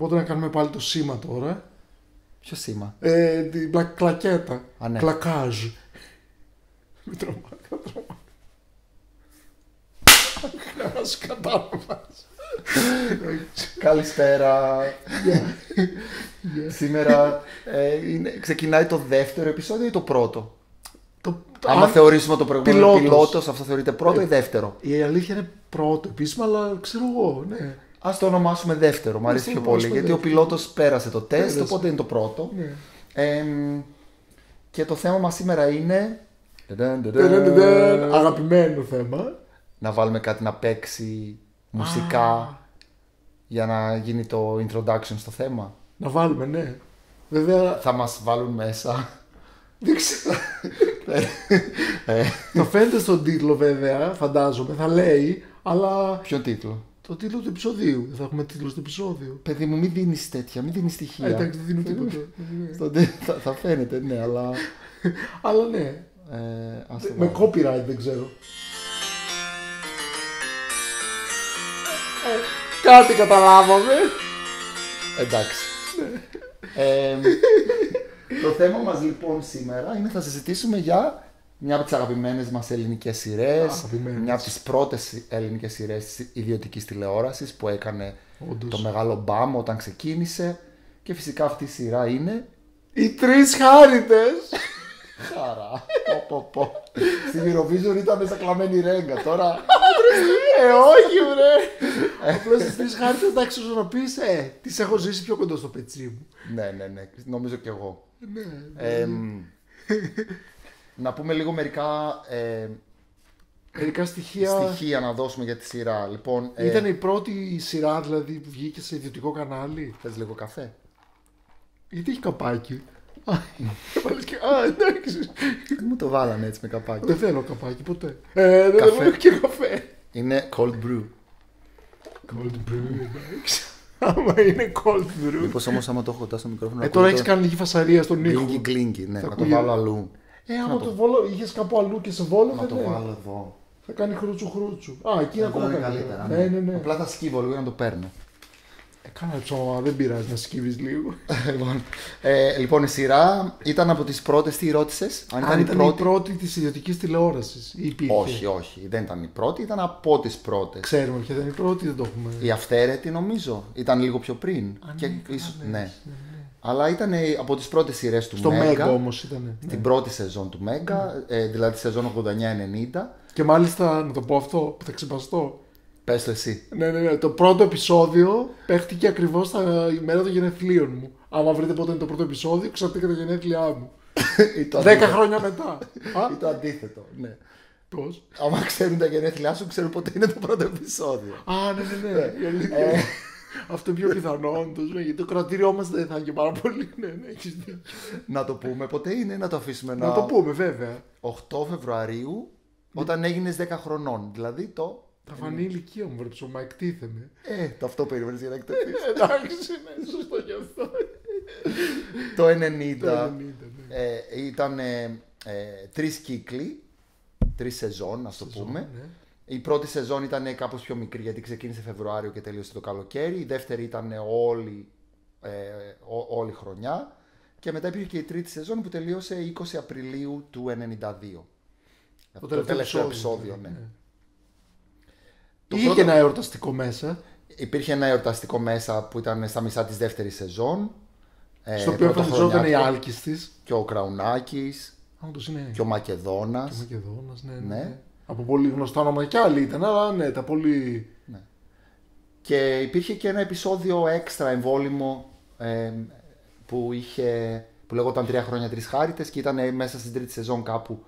Οπότε να κάνουμε πάλι το σήμα τώρα. Ποιο σήμα? Την κλακέτα. Α, ναι. Κλακάζ. Μην τρομάζει. Να σου κατάλαβας. Καλησπέρα. Σήμερα ξεκινάει το δεύτερο επεισόδιο ή το πρώτο? Άμα θεωρήσουμε το προηγούμενο πιλότος, αυτό θεωρείται πρώτο ή δεύτερο? Η αλήθεια είναι πρώτο επίσημα, αλλά ξέρω εγώ, ναι. Ας το ονομάσουμε δεύτερο, μου αρέσει πιο πολύ, γιατί ο πιλότος πέρασε το τεστ, οπότε είναι το πρώτο. Ναι. Και το θέμα μας σήμερα είναι... Αγαπημένο θέμα. Να βάλουμε κάτι να παίξει μουσικά για να γίνει το introduction στο θέμα. Να βάλουμε, ναι. Βέβαια... Θα μας βάλουν μέσα. Δεν ξέρω. Θα φαίνεται στον τίτλο βέβαια, φαντάζομαι, θα λέει, αλλά... Ποιο τίτλο? Το τίτλο του επεισοδίου. Θα έχουμε τίτλο στο επεισόδιο. Παιδί μου, μην δίνεις τέτοια, μην δίνεις στοιχεία. Εντάξει, δεν δίνω τίποτα. Θα φαίνεται, ναι, αλλά... Αλλά ναι. Με copyright δεν ξέρω. Κάτι καταλάβαμε. Εντάξει. Το θέμα μας λοιπόν σήμερα είναι θα συζητήσουμε για μια από τις αγαπημένες μας ελληνικές σειρές, μια από τις πρώτες ελληνικές σειρές της ιδιωτικής τηλεόρασης που έκανε το μεγάλο μπαμ όταν ξεκίνησε, και φυσικά αυτή η σειρά είναι Οι Τρεις Χάριτες. Χαρά. Στην Eurovision ήταν μέσα κλαμμένη ρέγγα. Τώρα. Όχι, βρε. Απλώς στις Τρεις Χάριτες, εντάξει, όσο να πεις, τις έχω ζήσει πιο κοντά στο πετσί μου. Ναι, νομίζω κι εγώ. Να πούμε λίγο μερικά στοιχεία να δώσουμε για τη σειρά. Λοιπόν, ήταν η πρώτη σειρά δηλαδή που βγήκε σε ιδιωτικό κανάλι. Θες λίγο καφέ? Γιατί έχει καπάκι. Εντάξει. Μου το βάλανε έτσι με καπάκι. Δεν θέλω καπάκι ποτέ. Δεν θέλω και καφέ. Είναι cold brew. Cold brew, εντάξει. Άμα είναι cold brew. Μήπως όμως άμα το έχω κοντά στο μικρόφωνο. Τώρα έχεις κάνει λίγη φασαρία στον ήχο. Γκλίνγκι, ναι, να το βάλω αλλού. Άμα το βάλω, είχες κάπου αλλού και σε βόλο. Να το βάλω εδώ. Θα κάνει χρούτσου. Α, εκεί είναι ακόμα καλύτερα. Ναι. Απλά θα σκύβω λίγο για να το παίρνω. Κάνα ψώμα, δεν πειράζει να σκύβεις λίγο. Λοιπόν, η σειρά ήταν από τις πρώτες. Τι ρώτησες? Αν ήταν η πρώτη της ιδιωτικής τηλεόρασης. Όχι, δεν ήταν η πρώτη, ήταν από τις πρώτες. Ξέρουμε ποια ήταν η πρώτη, δεν το έχουμε. Η Αυθαίρετη νομίζω, ήταν λίγο πιο πριν. Ναι. Αλλά ήταν από τις πρώτες σειρές του στο Μέγκα. Μέγκα όμως ήταν. Στην πρώτη σεζόν του Μέγκα, δηλαδή σεζόν 89-90. Και μάλιστα, να το πω αυτό που θα ξεπαστώ. Πες το εσύ. Ναι. Το πρώτο επεισόδιο παίχτηκε ακριβώς τα ημέρα των γενεθλίων μου. Άμα βρείτε πότε είναι το πρώτο επεισόδιο, ξέρετε και τα γενέθλιά μου. 10 χρόνια μετά. Ή το αντίθετο, ναι. Πώς? Άμα ξέρουν τα γενέθλιά σου, ξέρουν πότε είναι το πρώτο επεισόδιο. Α, ναι. Αυτό είναι πιο πιθανό, γιατί το κρατήριό μας δεν θα είναι και πάρα πολύ. Ναι, έχεις δίκιο. Να το πούμε πότε είναι, να το αφήσουμε να το πούμε, βέβαια. 8 Φεβρουαρίου, όταν έγινες 10 χρονών. Δηλαδή το. Θα φανεί η ηλικία μου, βρε ψωμά, εκτίθεμαι. Το αυτό περίμενες για να εκτεθείς. Εντάξει, ναι, σωστό γι' αυτό. Το 90 ήταν 3 κύκλοι, 3 σεζόν, ας το πούμε. Ναι. Η πρώτη σεζόν ήταν κάπως πιο μικρή, γιατί ξεκίνησε Φεβρουάριο και τελείωσε το καλοκαίρι. Η δεύτερη ήταν όλη χρονιά. Και μετά υπήρχε και η τρίτη σεζόν που τελείωσε 20 Απριλίου του 1992. Το τελευταίο επεισόδιο, ναι. Είχε και ένα εορταστικό μέσα. Υπήρχε ένα εορταστικό μέσα που ήταν στα μισά της δεύτερης σεζόν. Στο οποίο εμφανιζόταν η Άλκης της. Και ο Κραουνάκης. Και ο Μακεδόνας. Και ο Μακεδόνας, ναι. Από πολύ γνωστά όνομα κι άλλοι ήταν, αλλά ναι, τα πολύ. Ναι. Και υπήρχε και ένα επεισόδιο έξτρα εμβόλυμο που λεγόταν 3 χρόνια 3 Χάριτες και ήταν μέσα στην τρίτη σεζόν κάπου.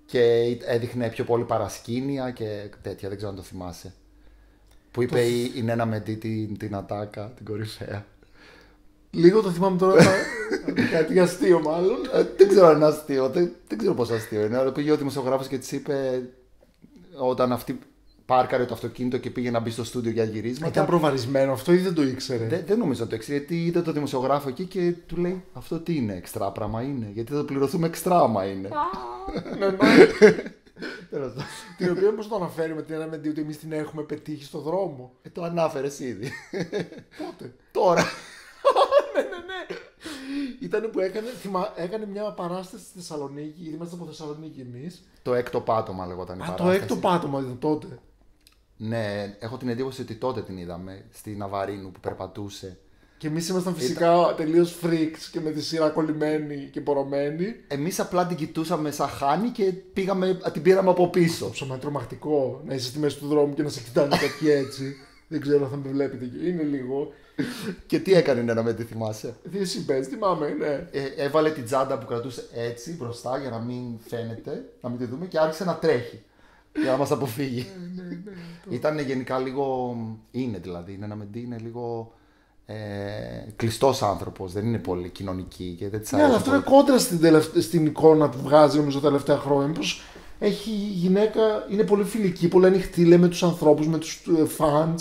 Και έδειχνε πιο πολύ παρασκήνια και τέτοια, δεν ξέρω αν το θυμάσαι. Που είπε η Νένα Μεντή την ατάκα, την κορυφαία. Λίγο το θυμάμαι τώρα. Κάτι αστείο, μάλλον. Δεν ξέρω αν είναι αστείο, δεν ξέρω πόσο αστείο είναι. Αλλά πήγε ο δημοσιογράφος και της είπε, όταν αυτή πάρκαρε το αυτοκίνητο και πήγε να μπει στο στούντιο για γυρίσματα. Ήταν προβαρισμένο αυτό ή δεν το ήξερε? Δεν νομίζω να το ήξερε, γιατί είδε το δημοσιογράφο εκεί και του λέει, αυτό τι είναι, εξτρά πράγμα είναι? Γιατί θα το πληρωθούμε εξτρά άμα είναι. Την οποία όμως το αναφέρουμε την αναμετή ότι εμείς την έχουμε πετύχει στο δρόμο. Το ανάφερες ήδη. Πότε? Τώρα. Ναι. Ήταν που έκανε μια παράσταση στη Θεσσαλονίκη, γιατί είμαστε από Θεσσαλονίκη εμείς. Το έκτο πάτωμα λεγόταν η Το παράσταση. έκτο πάτωμα ήταν τότε. Ναι, έχω την εντύπωση ότι τότε την είδαμε στη Ναβαρίνου που περπατούσε. Και εμείς ήμασταν φυσικά τελείως freaks και με τη σειρά κολλημένοι και πορωμένοι. Εμείς απλά την κοιτούσαμε σαν χάνη και την πήραμε από πίσω. Ψωμά είναι τρομακτικό να είσαι στη μέση του δρόμου και να σε κοιτάνε κάποιοι έτσι. Δεν ξέρω αν θα με βλέπετε. Είναι λίγο. Και τι έκανε η Νένα με, τι θυμάσαι? Τι εσύ πες, θυμάμαι, ναι. Έβαλε την τσάντα που κρατούσε έτσι μπροστά για να μην φαίνεται, να μην τη δούμε και άρχισε να τρέχει. Για να μας αποφύγει. Ήταν γενικά λίγο. Είναι δηλαδή. Η Νένα Μεντή είναι λίγο. Κλειστός άνθρωπος, δεν είναι πολύ κοινωνική και δεν της Ναι, αρέσει. αλλά αυτό είναι κόντρα στην εικόνα που βγάζει νομίζω τα τελευταία χρόνια. Πως έχει γυναίκα, είναι πολύ φιλική, πολύ ανοιχτή, λέει με τους ανθρώπους, με τους fans.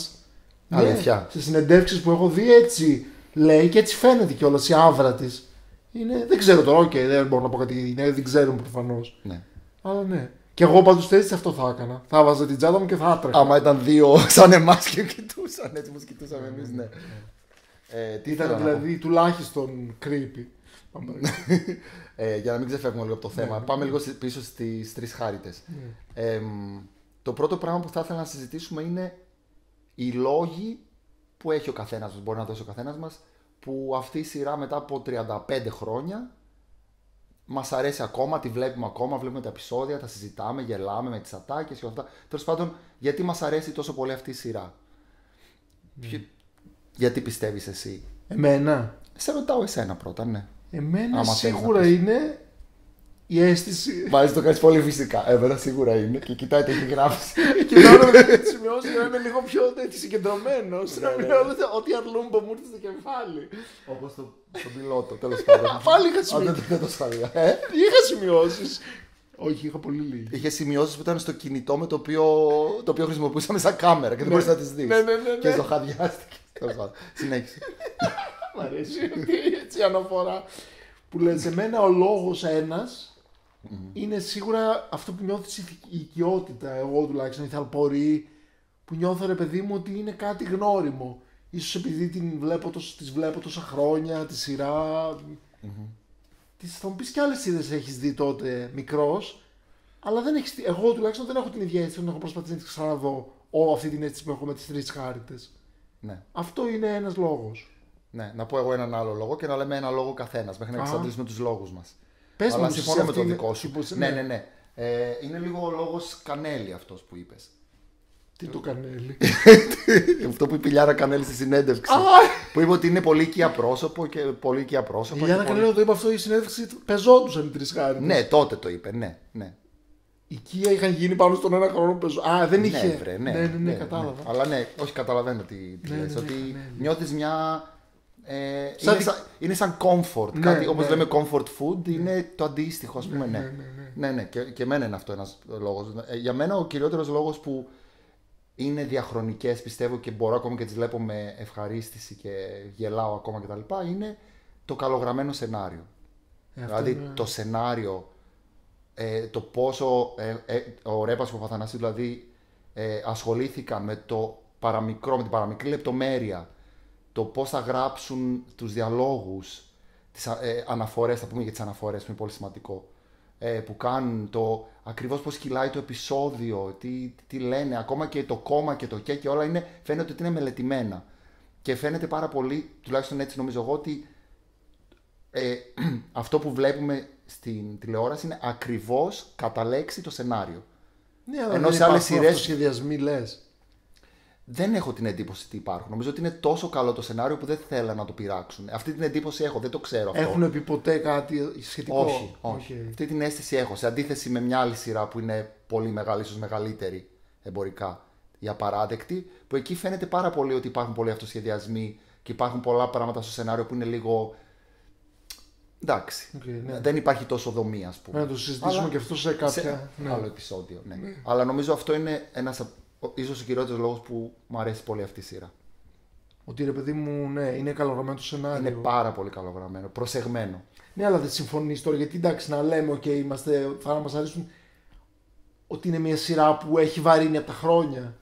Αλήθεια. Ναι, σε συνεντεύξεις που έχω δει έτσι λέει και έτσι φαίνεται κιόλας η άβρα της. Δεν ξέρω τώρα, δεν μπορώ να πω κάτι, δεν ξέρουμε προφανώς. Ναι. Αλλά ναι. Και εγώ πάντως έτσι αυτό θα έκανα. Θα βάζα την τσάντα μου και θα άτρεχα. Άμα ήταν δύο σαν εμάς και κοιτούσαν έτσι όπως κοιτούσαμε εμείς, ναι. Ήταν δηλαδή τουλάχιστον creepy. Για να μην ξεφεύγουμε λίγο από το θέμα, πάμε λίγο πίσω στις τρεις χάριτες. Το πρώτο πράγμα που θα ήθελα να συζητήσουμε είναι οι λόγοι που έχει ο καθένας μας, μπορεί να δώσει ο καθένας μας, που αυτή η σειρά μετά από 35 χρόνια μας αρέσει ακόμα, τη βλέπουμε ακόμα, βλέπουμε τα επεισόδια, τα συζητάμε, γελάμε με τις ατάκες και όλα αυτά. Τέλος πάντων, γιατί μας αρέσει τόσο πολύ αυτή η σειρά? Γιατί πιστεύεις εσύ? Εμένα. Σε ρωτάω εσένα πρώτα, ναι. Εμένα σίγουρα είναι η αίσθηση. Μάλιστα το κάνεις πολύ φυσικά. Εμένα σίγουρα είναι. Και κοιτάει τι έχει γράψει. Κοιτάω να τις σημειώσεις να είμαι λίγο πιο συγκεντρωμένος. Να μην ό,τι αρλούμπα μου ήρθε στο κεφάλι. Όπως τον πιλότο, τέλος πάντων. Πάλι είχα σημειώσεις. Δεν το σχολεία. Είχα σημειώσεις. Όχι, είχα πολύ λίγη. Είχε σημειώσεις που ήταν στο κινητό με το οποίο χρησιμοποιούσαμε σαν κάμερα και δεν μπορείς να τις δεις. Ναι. Και ζωχαδιάστηκε. Τέλος πάντων. Συνέχισε. Μ' αρέσει έτσι η αναφορά. Που λες, σε μένα ο λόγος ένας είναι σίγουρα αυτό που νιώθεις η οικειότητα. Εγώ τουλάχιστον η θαλπορή που νιώθω ρε παιδί μου ότι είναι κάτι γνώριμο. Ίσως επειδή τις βλέπω τόσα χρόνια, τη σειρά. Θα μου πεις και άλλες σειρές έχεις δει τότε μικρός, αλλά εγώ τουλάχιστον δεν έχω την ίδια αίσθηση να έχω προσπαθήσει να τις ξαναδώ. Αυτή την αίσθηση που έχω με τις τρεις χάριτες. Ναι. Αυτό είναι ένας λόγος. Ναι, να πω εγώ έναν άλλο λόγο και να λέμε ένα λόγο καθένας μέχρι να εξαντλήσουμε τους λόγους μας. Πες αλλά μου, συμφωνώ με το είναι... δικό σου. Ναι. Είναι λίγο ο λόγος Κανέλη αυτός που είπες. Τι το Κανέλη? Αυτό που είπε η Λιάρα Κανέλη στη συνέντευξη. Που είπε ότι είναι πολύ οικία πρόσωπο και πολύ οικία πρόσωπο. Η Λιάρα Κανέλη το είπε αυτό η συνέντευξη, πεζόντουσαν οι τρεις χάριτες. Ναι, τότε το είπε, ναι. Οικία είχαν γίνει πάνω στον ένα χρόνο που πεζόντουσαν. Δεν είχε. Ναι, κατάλαβα. Αλλά ναι, όχι, καταλαβαίνω τι λες. Ότι νιώθεις μια. Είναι σαν comfort. Κάτι όπως λέμε comfort food, είναι το αντίστοιχο, ας πούμε. Ναι. Και εμένα είναι αυτό ένας λόγος. Για μένα ο κυριότερος λόγος που είναι διαχρονικές, πιστεύω, και μπορώ ακόμα και τις βλέπω με ευχαρίστηση και γελάω ακόμα κτλ. Είναι το καλογραμμένο σενάριο. Δηλαδή το σενάριο, το πόσο ο Ρέπας και ο Παπαθανασίου δηλαδή ασχολήθηκαν με το παραμικρό, με την παραμικρή λεπτομέρεια, το πώς θα γράψουν τους διαλόγους, τις αναφορές, θα πούμε για τις αναφορές που είναι πολύ σημαντικό, που κάνουν, το ακριβώς πώς κυλάει το επεισόδιο, τι λένε, ακόμα και το κόμμα και το και όλα φαίνεται ότι είναι μελετημένα. Και φαίνεται πάρα πολύ, τουλάχιστον έτσι νομίζω εγώ, ότι αυτό που βλέπουμε στην τηλεόραση είναι ακριβώς κατά λέξη το σενάριο. Ναι, αλλά ενώ δεν σε άλλες σειρές σχεδιασμοί λες. Δεν έχω την εντύπωση ότι υπάρχουν. Νομίζω ότι είναι τόσο καλό το σενάριο που δεν θέλουν να το πειράξουν. Αυτή την εντύπωση έχω, δεν το ξέρω αυτό. Έχουν πει ποτέ κάτι σχετικό? Όχι. Okay. Αυτή την αίσθηση έχω. Σε αντίθεση με μια άλλη σειρά που είναι πολύ μεγάλη, ίσως μεγαλύτερη εμπορικά, η Απαράδεκτη, που εκεί φαίνεται πάρα πολύ ότι υπάρχουν πολλοί αυτοσχεδιασμοί και υπάρχουν πολλά πράγματα στο σενάριο που είναι λίγο. Εντάξει. Ναι. Δεν υπάρχει τόσο δομή, ας πούμε. Να το συζητήσουμε και αυτό σε κάποια. Άλλο επεισόδιο. Ναι. Αλλά νομίζω αυτό είναι ένας. Ίσως ο κυριότερος λόγος που μου αρέσει πολύ αυτή η σειρά. Ότι ρε παιδί μου, ναι, είναι καλογραμμένο το σενάριο. Είναι πάρα πολύ καλογραμμένο, προσεγμένο. Ναι, αλλά δεν συμφωνείς τώρα, γιατί εντάξει, να λέμε, θα μας αρέσουν. ότι είναι μια σειρά που έχει βαρύνει από τα χρόνια.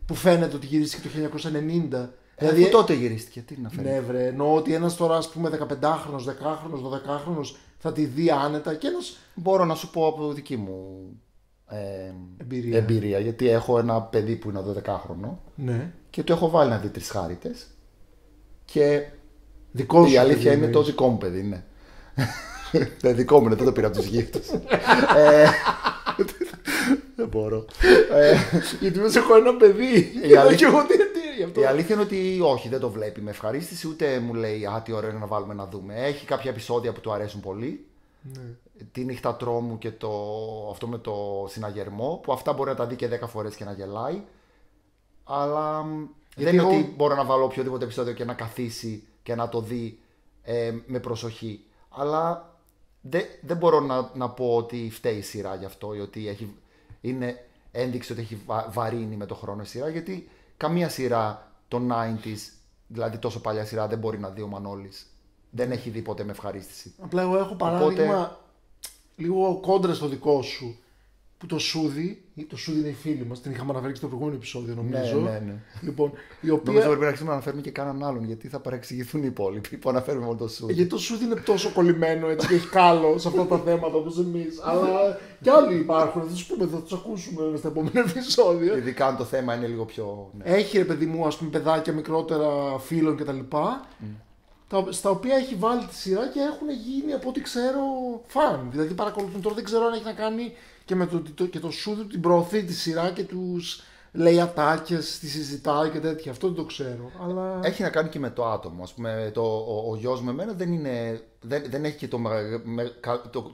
Που φαίνεται ότι γυρίστηκε το 1990. Δηλαδή, αφού τότε γυρίστηκε, τι να φαίνεται. Ναι, βρε. Εννοώ ότι ένας τώρα, ας πούμε, 15χρονος, 10χρονος, 12χρονος θα τη δει άνετα και ένας. Μπορώ να σου πω από δική μου εμπειρία. Γιατί έχω ένα παιδί που είναι 12χρονο. Ναι. Και το έχω βάλει να δει Τρεις Χάριτες. Και Δικό σου η αλήθεια παιδί, είναι το δικό μου παιδί, ναι. Δεν δικό μου, δεν το πήρα από τους γύφτους. Δεν μπορώ. Γιατί μέσα έχω ένα παιδί. Η αλήθεια είναι ότι όχι, δεν το βλέπει με ευχαρίστηση, ούτε μου λέει «Α, τι ωραίο είναι να βάλουμε να δούμε». Έχει κάποια επεισόδια που του αρέσουν πολύ. Ναι. Τη νύχτα τρόμου και αυτό με το συναγερμό, που αυτά μπορεί να τα δει και 10 φορές και να γελάει. Αλλά δεν είναι ότι μπορώ να βάλω οποιοδήποτε επεισόδιο και να καθίσει και να το δει με προσοχή. Αλλά δεν μπορώ να πω ότι φταίει η σειρά γι' αυτό ή ότι είναι ένδειξη ότι έχει βαρύνει με το χρόνο η σειρά, γιατί καμία σειρά των 90s, δηλαδή τόσο παλιά σειρά, δεν μπορεί να δει ο Μανώλης. Δεν έχει δει ποτέ με ευχαρίστηση. Απλά εγώ έχω παράδειγμα λίγο κόντρα στο δικό σου. Που το Σούδι είναι η φίλη μας, την είχαμε αναφέρει και στο προηγούμενο επεισόδιο, νομίζω. Ναι. Λοιπόν, η οποία... Νομίζω πρέπει να αρχίσουμε να αναφέρουμε και κανέναν άλλον, γιατί θα παρεξηγηθούν οι υπόλοιποι που αναφέρουμε μόνο το Σούδι. Γιατί το Σούδι είναι τόσο κολλημένο έτσι και έχει κάλο σε αυτά τα θέματα όπως εμείς. Αλλά κι άλλοι υπάρχουν, θα τους ακούσουμε στα επόμενα επεισόδια. Ειδικά αν το θέμα είναι λίγο πιο. Ναι. Έχει ρε παιδί μου, ας πούμε, παιδάκια μικρότερα φίλων κτλ. Στα οποία έχει βάλει τη σειρά και έχουν γίνει από ό,τι ξέρω φαν. Δηλαδή παρακολουθούν τώρα, δεν ξέρω αν έχει να κάνει και με το Σούδι την προωθεί τη σειρά και τους λέει ατάκες, τη συζητάει και τέτοια. Αυτό δεν το ξέρω. Αλλά... Έχει να κάνει και με το άτομο. Ας πούμε, ο γιος μου εμένα δεν έχει και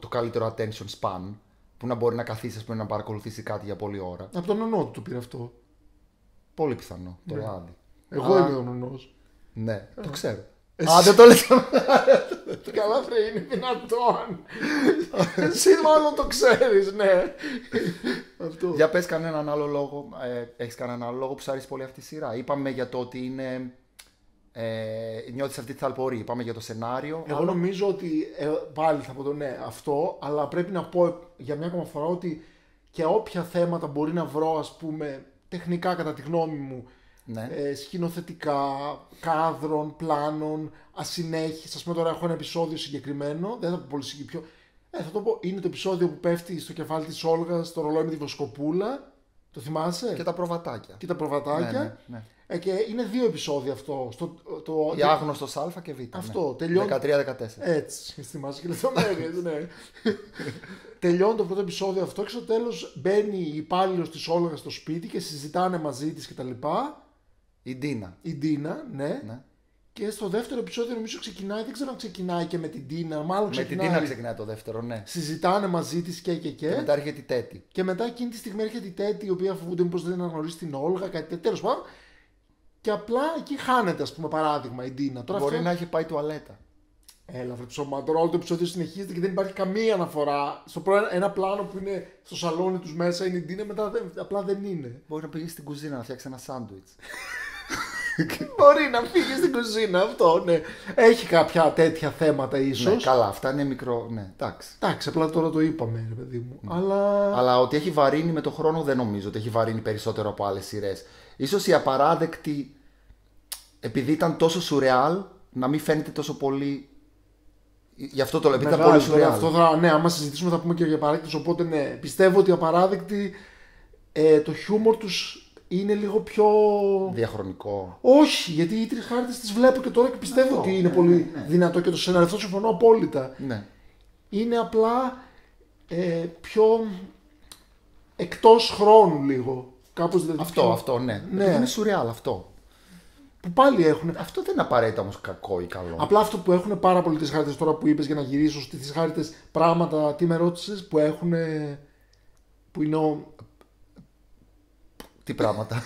το καλύτερο attention span που να μπορεί να καθίσει, ας πούμε, να παρακολουθήσει κάτι για πολλή ώρα. Από τον νονό του το πήρε αυτό. Πολύ πιθανό. Το λάδι. Εγώ είμαι ο νονός. Ναι, το ξέρω. Α, δεν το λες. Καλά βρε, είναι δυνατόν. Εσύ μάλλον το ξέρεις, ναι. Αυτό. Για πες κανέναν άλλο λόγο, έχεις κανέναν άλλο λόγο που σου αρέσει πολύ αυτή η σειρά. Είπαμε για το ότι είναι, νιώθεις αυτή τη θαλπορή, είπαμε για το σενάριο. Εγώ νομίζω ότι, πάλι θα πω το ναι αυτό, αλλά πρέπει να πω για μια ακόμα φορά ότι και όποια θέματα μπορεί να βρω, ας πούμε, τεχνικά κατά τη γνώμη μου, ναι. Σκηνοθετικά, κάδρων, πλάνων, ασυνέχειες. Ας πούμε τώρα έχω ένα επεισόδιο συγκεκριμένο, δεν θα πω πολύ συγκεκριμένο. Θα το πω, είναι το επεισόδιο που πέφτει στο κεφάλι της Όλγας, το ρολόι με τη βοσκοπούλα. Το θυμάσαι? Και τα προβατάκια. Ναι. Και είναι 2 επεισόδια αυτό. Η άγνωστος Α και Β. Αυτό, ναι. τελειώνει. 13-14. Έτσι, θυμάσαι και λεπτομέρειες, ναι. Τελειώνει το πρώτο επεισόδιο αυτό και στο τέλος μπαίνει η υπάλληλος της Όλγας στο σπίτι και συζητάνε μαζί της κτλ. Η Ντίνα, ναι. Και στο δεύτερο επεισόδιο νομίζω ξεκινάει, δεν ξέρω αν ξεκινάει και με την Ντίνα. Μάλλον ξεκινάει. Με την Ντίνα ξεκινάει το δεύτερο, ναι. Συζητάνε μαζί της και. Και μετά έρχεται η Τέτη. Και μετά εκείνη τη στιγμή έρχεται η Τέτη, η οποία φοβούνται μήπως δεν αναγνωρίσει την Όλγα, κάτι τέτοιο. Τέλος πάντων. Και απλά εκεί χάνεται, ας πούμε, παράδειγμα η Ντίνα. Τώρα μπορεί να έχει πάει τουαλέτα. Έλα, βρε ψωμά. Τώρα όλο το επεισόδιο συνεχίζεται και δεν υπάρχει καμία αναφορά. Στο ένα πλάνο που είναι στο σαλόνι τους μέσα είναι η Ντίνα, μετά απλά δεν είναι. Μπορεί να πήγε στην κουζίνα να φτιάξει ένα σάντουιτς. Μπορεί να φύγει στην κουζίνα, αυτό, ναι. Έχει κάποια τέτοια θέματα ίσως. Ναι, καλά, αυτά είναι μικρό. Ναι, εντάξει, απλά τώρα το είπαμε, ρε παιδί μου. Αλλά ότι έχει βαρύνει με το χρόνο δεν νομίζω ότι έχει βαρύνει περισσότερο από άλλες σειρές. Ίσως η Απαράδεκτη, επειδή ήταν τόσο σουρεάλ, να μην φαίνεται τόσο πολύ. Γι' αυτό το λέω, επειδή ήταν πολύ σουρεάλ. Ναι, άμα συζητήσουμε θα πούμε και για Απαράδεκτες. Οπότε ναι, πιστεύω ότι οι Απαράδεκτοι το χιούμορ τους είναι λίγο πιο. Διαχρονικό. Όχι, γιατί οι Τρεις Χάριτες τις βλέπω και τώρα και πιστεύω ότι είναι πολύ δυνατό και το σενάριο. Αυτό συμφωνώ απόλυτα. Ναι. Είναι απλά πιο εκτός χρόνου λίγο. Κάπως δηλαδή. Αυτό, ναι. Είναι σουρεάλ αυτό. Που πάλι έχουν. Αυτό δεν είναι απαραίτητα όμως κακό ή καλό. Απλά αυτό που έχουν πάρα πολλοί Τρεις Χάριτες τώρα που είπες για να γυρίσω στις Τρεις Χάριτες πράγματα, τι με ρώτησες, που έχουν. Που είναι Τι πράγματα.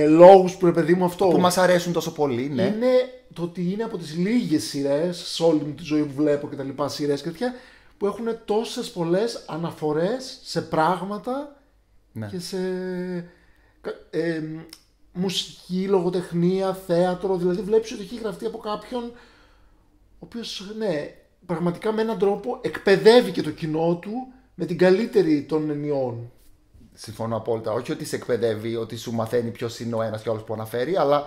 Λόγους που, ρε παιδί μου, αυτό. Που μας αρέσουν τόσο πολύ, ναι. Είναι το ότι είναι από τις λίγες σειρές σε όλη μου τη ζωή που βλέπω και τα λοιπά, σειρές και τέτοια, που έχουν τόσες πολλές αναφορές σε πράγματα και σε μουσική, λογοτεχνία, θέατρο. Δηλαδή βλέπεις ότι έχει γραφτεί από κάποιον ο οποίος, ναι, πραγματικά με έναν τρόπο εκπαιδεύει και το κοινό του με την καλύτερη των ενιών. Συμφωνώ απόλυτα. Όχι ότι σε εκπαιδεύει, ότι σου μαθαίνει ποιος είναι ο ένας και ο άλλος που αναφέρει, αλλά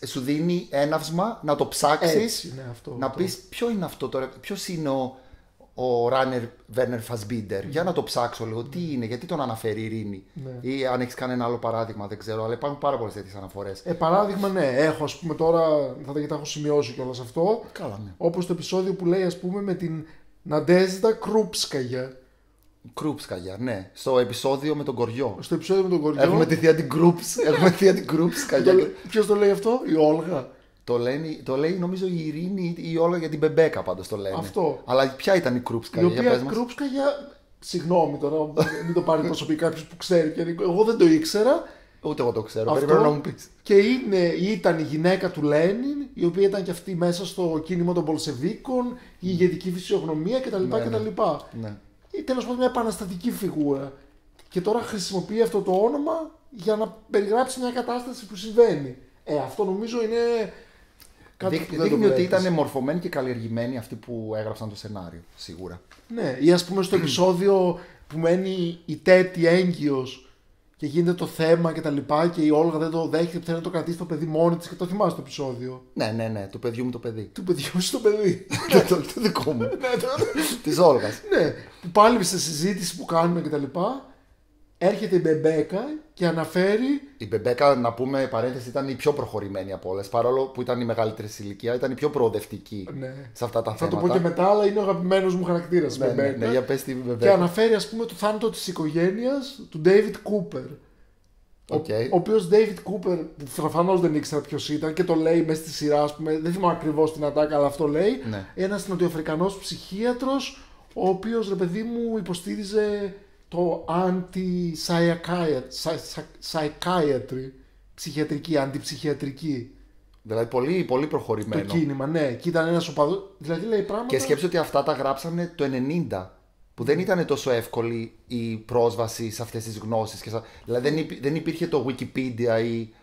σου δίνει έναυσμα να το ψάξεις, να πεις ποιο είναι αυτό τώρα, ποιος είναι ο Ράνερ Βέρνερ Φασμπίντερ. Για να το ψάξω λίγο, τι είναι, γιατί τον αναφέρει η Ειρήνη. Ή αν έχεις κανένα άλλο παράδειγμα, δεν ξέρω, αλλά υπάρχουν πάρα πολλές τέτοιες αναφορές. Παράδειγμα, ναι, έχω, ας πούμε, τώρα θα τα έχω σημειώσει κιόλας αυτό. Καλά, ναι. Όπως το επεισόδιο που λέει, ας πούμε, με την Ναντέζδα Κρούπσκαγια. Κρούπσκαγια, ναι. Στο επεισόδιο με τον κοριό. Στο επεισόδιο με τον κοριό. Έχουμε τη θεία την Κρούπσκαγια. Ποιος το λέει αυτό, η Όλγα? Το λέει νομίζω η Ειρήνη ή η Όλγα για την Μπεμπέκα, πάντως το λένε. Αυτό. Αλλά ποια ήταν η Κρούπσκαγια? Η οποία Κρούπσκαγια, συγγνώμη τώρα, μην το πάρει προσωπικά κάποιος που ξέρει. Εγώ δεν το ήξερα. Ούτε εγώ το ξέρω. Περιμένω να μου πεις. Και ήταν η γυναίκα του Λένιν, η οποία ήταν και αυτή μέσα στο κίνημα των Πολσεβίκων, η ηγετική φυσιογνωμία κτλ. Ναι. Τέλος πάντων, μια επαναστατική φιγούρα. Και τώρα χρησιμοποιεί αυτό το όνομα για να περιγράψει μια κατάσταση που συμβαίνει. Αυτό νομίζω είναι κάτι που δεν δείχνει ότι ήταν μορφωμένοι και καλλιεργημένοι αυτοί που έγραψαν το σενάριο, σίγουρα. Ναι, ή ας πούμε στο επεισόδιο που μένει η Τέτη έγκυος και γίνεται το θέμα και τα λοιπά και η Όλγα δεν το δέχεται, θέλει να το κρατήσει το παιδί μόνη της και το θυμάσαι το επεισόδιο. Ναι, του παιδιού μου το παιδί. Του παιδιού σου το παιδί. Το δικό μου. Της Όλγας. Ναι, που πάλι σε συζήτηση που κάνουμε και τα λοιπά, έρχεται η Μπεμπέκα και αναφέρει. Η Μπεμπέκα, να πούμε παρένθεση, ήταν η πιο προχωρημένη από όλες. Παρόλο που ήταν η μεγαλύτερη σε ηλικία, ήταν η πιο προοδευτική σε αυτά τα θέματα. Θα το πω και μετά, αλλά είναι ο αγαπημένος μου χαρακτήρας. Ναι, για πες τη Μπεμπέκα. Και αναφέρει, ας πούμε, το θάνατο της οικογένειας του David Cooper. Okay. Ο οποίος David Cooper, που προφανώς δεν ήξερα ποιος ήταν και το λέει μέσα στη σειρά, ας πούμε, δεν θυμάμαι ακριβώς την ατάκα, αλλά αυτό λέει. Ναι. Ένας νοτιοαφρικανός ψυχίατρος, ο οποίος, ρε παιδί μου, υποστήριζε το anti-psychiatry, ψυχιατρική, αντιψυχιατρική. Δηλαδή πολύ, πολύ προχωρημένο. Το κίνημα, ναι. Και ήταν ένας οπαδός. Δηλαδή λέει πράγματα. Και σκέψου ότι αυτά τα γράψανε το 90. Που δεν ήταν τόσο εύκολη η πρόσβαση σε αυτές τις γνώσεις. Δηλαδή δεν υπήρχε το Wikipedia ή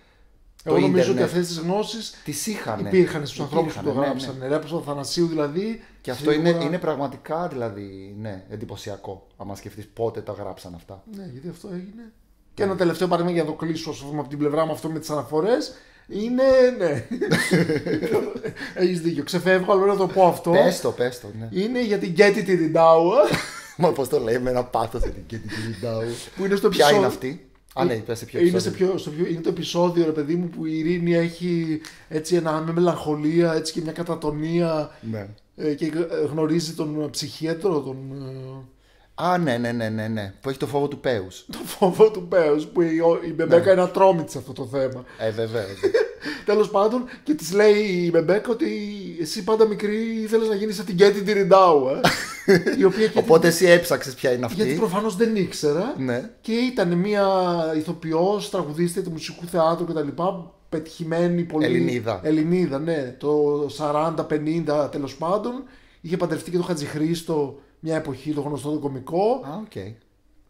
το Εγώ νομίζω ίντερνετ. ότι αυτές τις γνώσεις τις υπήρχαν στους ανθρώπους που το γράψαν. Ναι. Ρέπος του Θανασίου δηλαδή. Και αυτό είναι πραγματικά δηλαδή, ναι, εντυπωσιακό. Αν σκεφτείς πότε τα γράψαν αυτά. Ναι, γιατί αυτό έγινε. Και ένα τελευταίο παράδειγμα για να το κλείσω από την πλευρά μου αυτό με τις αναφορές. Είναι. Ναι. Έχεις δίκιο. Ξεφεύγω, αλλά να το πω αυτό. Πες το, ναι. Είναι για την Γκέτι Τιριντάουα. Μα πώς το λέει με ένα πάθος για την Γκέτι Τιριντάουα. Που είναι στο Ποια είναι αυτή? Ναι, πες σε ποιο επεισόδιο. Είναι το επεισόδιο, ρε παιδί μου, που η Ειρήνη έχει έτσι με μελαγχολία έτσι, και μια κατατονία. Ναι. Και γνωρίζει τον ψυχίατρο, Ναι. Που έχει το φόβο του πέους. Το φόβο του πέους, που η Μπεμπέκα είναι ατρόμητη σε αυτό το θέμα. Βέβαια. Τέλος πάντων, και της λέει η Μπεμπέκα ότι εσύ πάντα μικρή ήθελες να γίνεις σαν την Γκέτι Τιριντάουα. Οπότε εσύ έψαξες ποια είναι αυτή. Γιατί προφανώς δεν ήξερα. Ναι. Και ήταν μια ηθοποιός, τραγουδίστρια του μουσικού θεάτρου κτλ. Πετυχημένη πολύ. Ελληνίδα, ναι. Το 40-50 τέλος πάντων. Είχε παντρευτεί και τον Χατζηχρήστο μια εποχή, το γνωστό το κωμικό. Okay.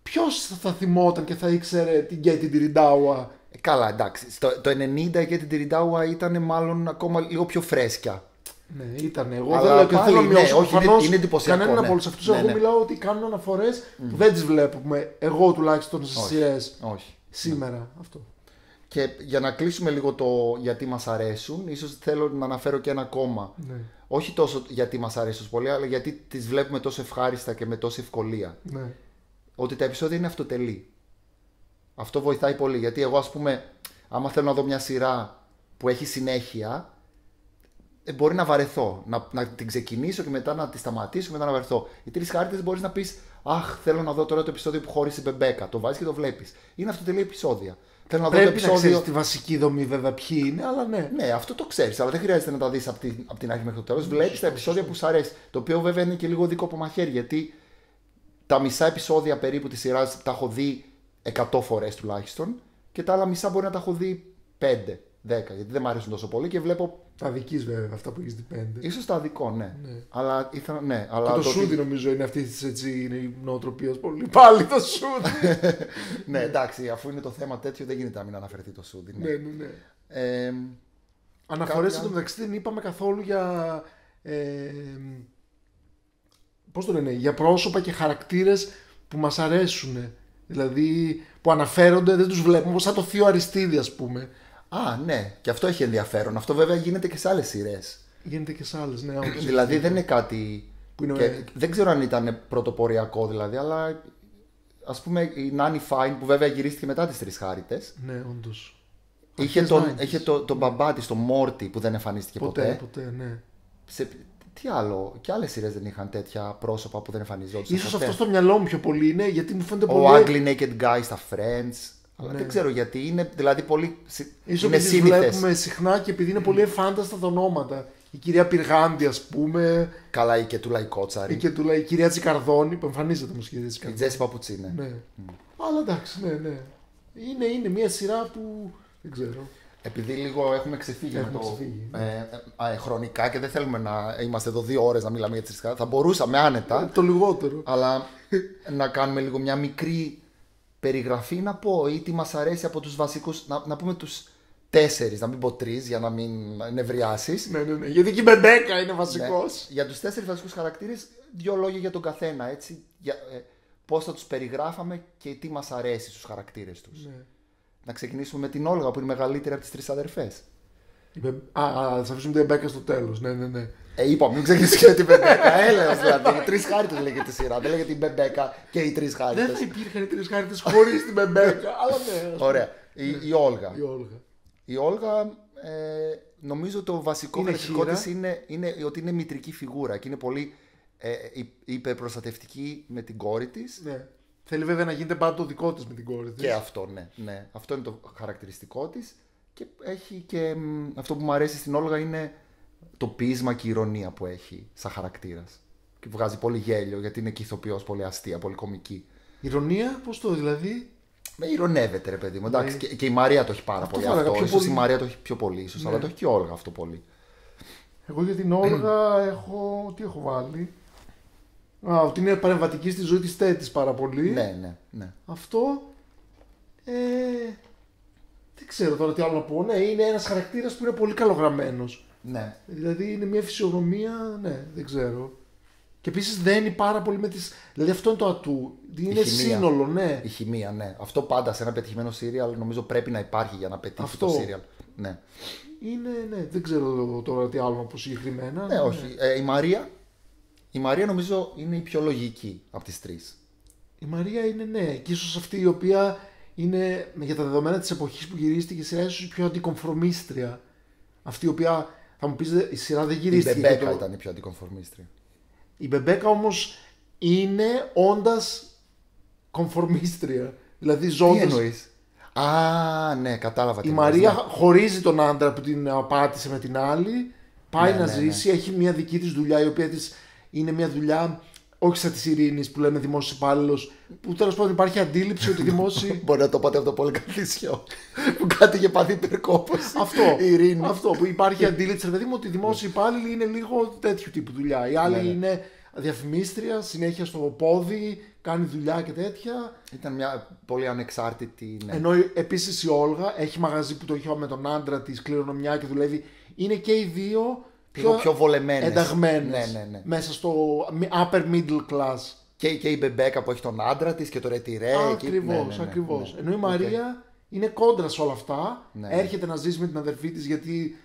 Ποιος θα θυμόταν και θα ήξερε την Γκέτι Τιριντάουα? Καλά, εντάξει. Το 90 η Γκέτι Τιριντάουα ήταν μάλλον ακόμα λίγο πιο φρέσκια. Ναι, ήταν. Εγώ δεν λέω και θέλω να μειώσω. Όχι, είναι εντυπωσιακό. Κανέναν από όλους αυτούς. Εγώ μιλάω ότι κάνουν αναφορές που δεν τις βλέπουμε. Εγώ τουλάχιστον στις σειρές. Όχι. Σήμερα. Αυτό. Και για να κλείσουμε λίγο το γιατί μας αρέσουν, ίσως θέλω να αναφέρω και ένα ακόμα. Ναι. Όχι τόσο γιατί μας αρέσουν πολύ, αλλά γιατί τις βλέπουμε τόσο ευχάριστα και με τόση ευκολία. Ναι. Ότι τα επεισόδια είναι αυτοτελή. Αυτό βοηθάει πολύ. Γιατί εγώ, ας πούμε, άμα θέλω να δω μια σειρά που έχει συνέχεια, μπορεί να βαρεθώ. Να την ξεκινήσω και μετά να τη σταματήσω και μετά να βαρεθώ. Οι Τρεις Χάριτες μπορείς να πεις, αχ, θέλω να δω τώρα το επεισόδιο που χώρισε η Μπεμπέκα. Το βάζεις και το βλέπεις. Είναι αυτοτελή επεισόδια. Θέλω να δω το επεισόδιο. Να ξέρεις τη βασική δομή, βέβαια, ποιοι είναι, αλλά ναι. Ναι, αυτό το ξέρεις, αλλά δεν χρειάζεται να τα δεις από την αρχή μέχρι το τέλος. Βλέπεις τα επεισόδια που σου αρέσει. Το οποίο βέβαια είναι και λίγο δίκοπο μαχαίρι, γιατί τα μισά επεισόδια περίπου της σειράς τα έχω δει 100 φορές τουλάχιστον και τα άλλα μισά μπορεί να τα έχω δει 5-10, γιατί δεν μου αρέσουν τόσο πολύ και βλέπω. Τα δικής βέβαια, αυτά που έχεις δει 5. Ίσως τα δικό, ναι. Αλλά ήθελα, ναι. Και το Σούδι νομίζω είναι αυτή τη έτσι, είναι η νοοτροπία πολύ. Πάλι το Σούδι. Ναι, εντάξει, αφού είναι το θέμα τέτοιο δεν γίνεται να μην αναφερθεί το Σούδι. Ναι. Αναφορές εντωμεταξύ δεν είπαμε καθόλου για. Πώς το λένε, για πρόσωπα και χαρακτήρες που μας αρέσουν. Δηλαδή που αναφέρονται, δεν τους βλέπουμε, όπως σαν το Θείο Αριστίδη, ας πούμε. Α, ναι, και αυτό έχει ενδιαφέρον. Αυτό βέβαια γίνεται και σε άλλες σειρές. Γίνεται και σε άλλες, ναι. Όντως. Δηλαδή δεν είναι κάτι. Που είναι... Και δεν ξέρω αν ήταν πρωτοποριακό δηλαδή, αλλά ας πούμε η Nanny Fine που βέβαια γυρίστηκε μετά τις Τρεις Χάριτες. Ναι, όντως. Είχε τον μπαμπά της, τον Μόρτι, που δεν εμφανίστηκε ποτέ. Ποτέ, ναι. Τι άλλο, και άλλες σειρές δεν είχαν τέτοια πρόσωπα που δεν εμφανιζόντουσαν. Ίσως αυτό στο μυαλό μου πιο πολύ είναι, γιατί μου φαίνεται πολύ. Ο Ugly Naked Guy στα Friends. Αλλά δεν ξέρω γιατί. Είναι δηλαδή πολύ. Ίσως είναι επειδή βλέπουμε συχνά και επειδή είναι πολύ εφάνταστα τα ονόματα. Η κυρία Πυργάντη, ας πούμε. Καλά, η Κετούλα η Κότσαρη. Η κυρία Τσικαρδόνη, που εμφανίζεται όμως η κυρία Τσικαρδόνη. Η Τζέσι Παπουτσίνε. Ναι. Αλλά εντάξει, ναι. Είναι μια σειρά που. Δεν ξέρω. Επειδή λίγο έχουμε ξεφύγει χρονικά και δεν θέλουμε να είμαστε εδώ 2 ώρες να μιλάμε για τις Τρεις Χάριτες, θα μπορούσαμε άνετα. Το λιγότερο. Αλλά να κάνουμε λίγο μια μικρή περιγραφή, να πω, ή τι μας αρέσει από τους βασικούς. Να πούμε τους 4, να μην πω 3 για να μην νευριάσεις. Ναι. Γιατί και η Μπεμπέκα είναι βασικός. Για τους 4 βασικούς χαρακτήρες, 2 λόγια για τον καθένα. Έτσι, πώς θα τους περιγράφαμε και τι μας αρέσει στους χαρακτήρες τους. Ναι. Να ξεκινήσουμε με την Όλγα που είναι μεγαλύτερη από τις 3 αδερφές. Θα αφήσουμε την Μπεμπέκα στο τέλος. Ναι. Είπαμε, μην ξεκινήσουμε με την Μπεμπέκα. Έλεος δηλαδή. Οι 3 Χάριτες λέγεται η σειρά. Δεν λέγεται η Μπεμπέκα και οι 3 Χάριτες. Δεν θα υπήρχαν οι 3 Χάριτες χωρίς την Μπεμπέκα. Αλλά ναι. Ωραία. Η Όλγα. Η Όλγα, νομίζω το βασικό χαρακτηριστικό της είναι ότι είναι μητρική φιγούρα και είναι πολύ υπερπροστατευτική με την κόρη της. Ναι. Θέλει βέβαια να γίνεται πάντα το δικό της με την κόρη της. Και αυτό, ναι. Αυτό είναι το χαρακτηριστικό της. Και έχει και αυτό που μου αρέσει στην Όλγα είναι το ποίησμα και η ηρωνία που έχει σαν χαρακτήρας. Και βγάζει πολύ γέλιο γιατί είναι και ηθοποιός πολύ αστεία, πολύ κωμική. Ηρωνία, πώς το δηλαδή? Ηρωνεύεται, ρε παιδί μου. Εντάξει, και η Μαρία το έχει πάρα πολύ αυτό. Ίσως η Μαρία το έχει πιο πολύ, ίσως, αλλά το έχει και η Όλγα αυτό πολύ. Εγώ για την Όλγα έχω. Τι έχω βάλει? Ότι είναι παρεμβατική στη ζωή της τέτης πάρα πολύ. Ναι. Αυτό. Δεν ξέρω τώρα τι άλλο να πω. Ναι, είναι ένας χαρακτήρας που είναι πολύ καλογραμμένος. Ναι. Δηλαδή είναι μια φυσιογνωμία. Ναι, δεν ξέρω. Και επίσης δένει πάρα πολύ με τις. Δηλαδή αυτό είναι το ατού. Είναι σύνολο, ναι. Η χημεία, ναι. Αυτό πάντα σε ένα πετυχημένο σύριαλ νομίζω πρέπει να υπάρχει για να πετύχει αυτό. Το σύριαλ. Ναι. Είναι, ναι. Δεν ξέρω τώρα τι άλλο να πω συγκεκριμένα. Ναι, όχι. Η Μαρία νομίζω είναι η πιο λογική από τις 3. Η Μαρία είναι, ναι. Και ίσως αυτή η οποία είναι για τα δεδομένα της εποχής που γυρίστηκε η σειρά, ίσως η πιο αντικομφορμίστρια. Αυτή η οποία θα μου πεις η σειρά δεν γυρίστηκε. Η Μπεμπέκα ήταν η πιο αντικομφορμίστρια. Η Μπεμπέκα όμως είναι όντας κομφορμίστρια. Δηλαδή ζώντας. Τι εννοείς? Ναι, κατάλαβα. Η Μαρία χωρίζει τον άντρα που την απάτησε με την άλλη. Πάει να ζήσει, έχει μια δική της δουλειά, η οποία της είναι μια δουλειά όχι σαν της Ειρήνης που λέμε δημόσιος υπάλληλος, που τέλος πάντων υπάρχει αντίληψη ότι δημόσιοι. Μπορεί να το πάτε από το Πολυκαθίσιο που κάτι είχε πάθει υπερκόπωση. Αυτό που υπάρχει αντίληψη, παιδί μου, ότι οι δημόσιοι υπάλληλοι είναι λίγο τέτοιου τύπου δουλειά. Η άλλη είναι διαφημίστρια, συνέχεια στο πόδι, κάνει δουλειά και τέτοια. Ήταν μια πολύ ανεξάρτητη. Ναι. Ενώ επίσης η Όλγα έχει μαγαζί που το είχε με τον άντρα της, κληρονομιά και δουλεύει. Είναι και οι δύο πιο βολεμένες. Ενταγμένες. Ναι. Μέσα στο upper middle class. Και η Μπεμπέκα που έχει τον άντρα της και το ρετυρέ. Ακριβώς. Ενώ η Μαρία είναι κόντρα σε όλα αυτά. Έρχεται να ζήσει με την αδερφή της γιατί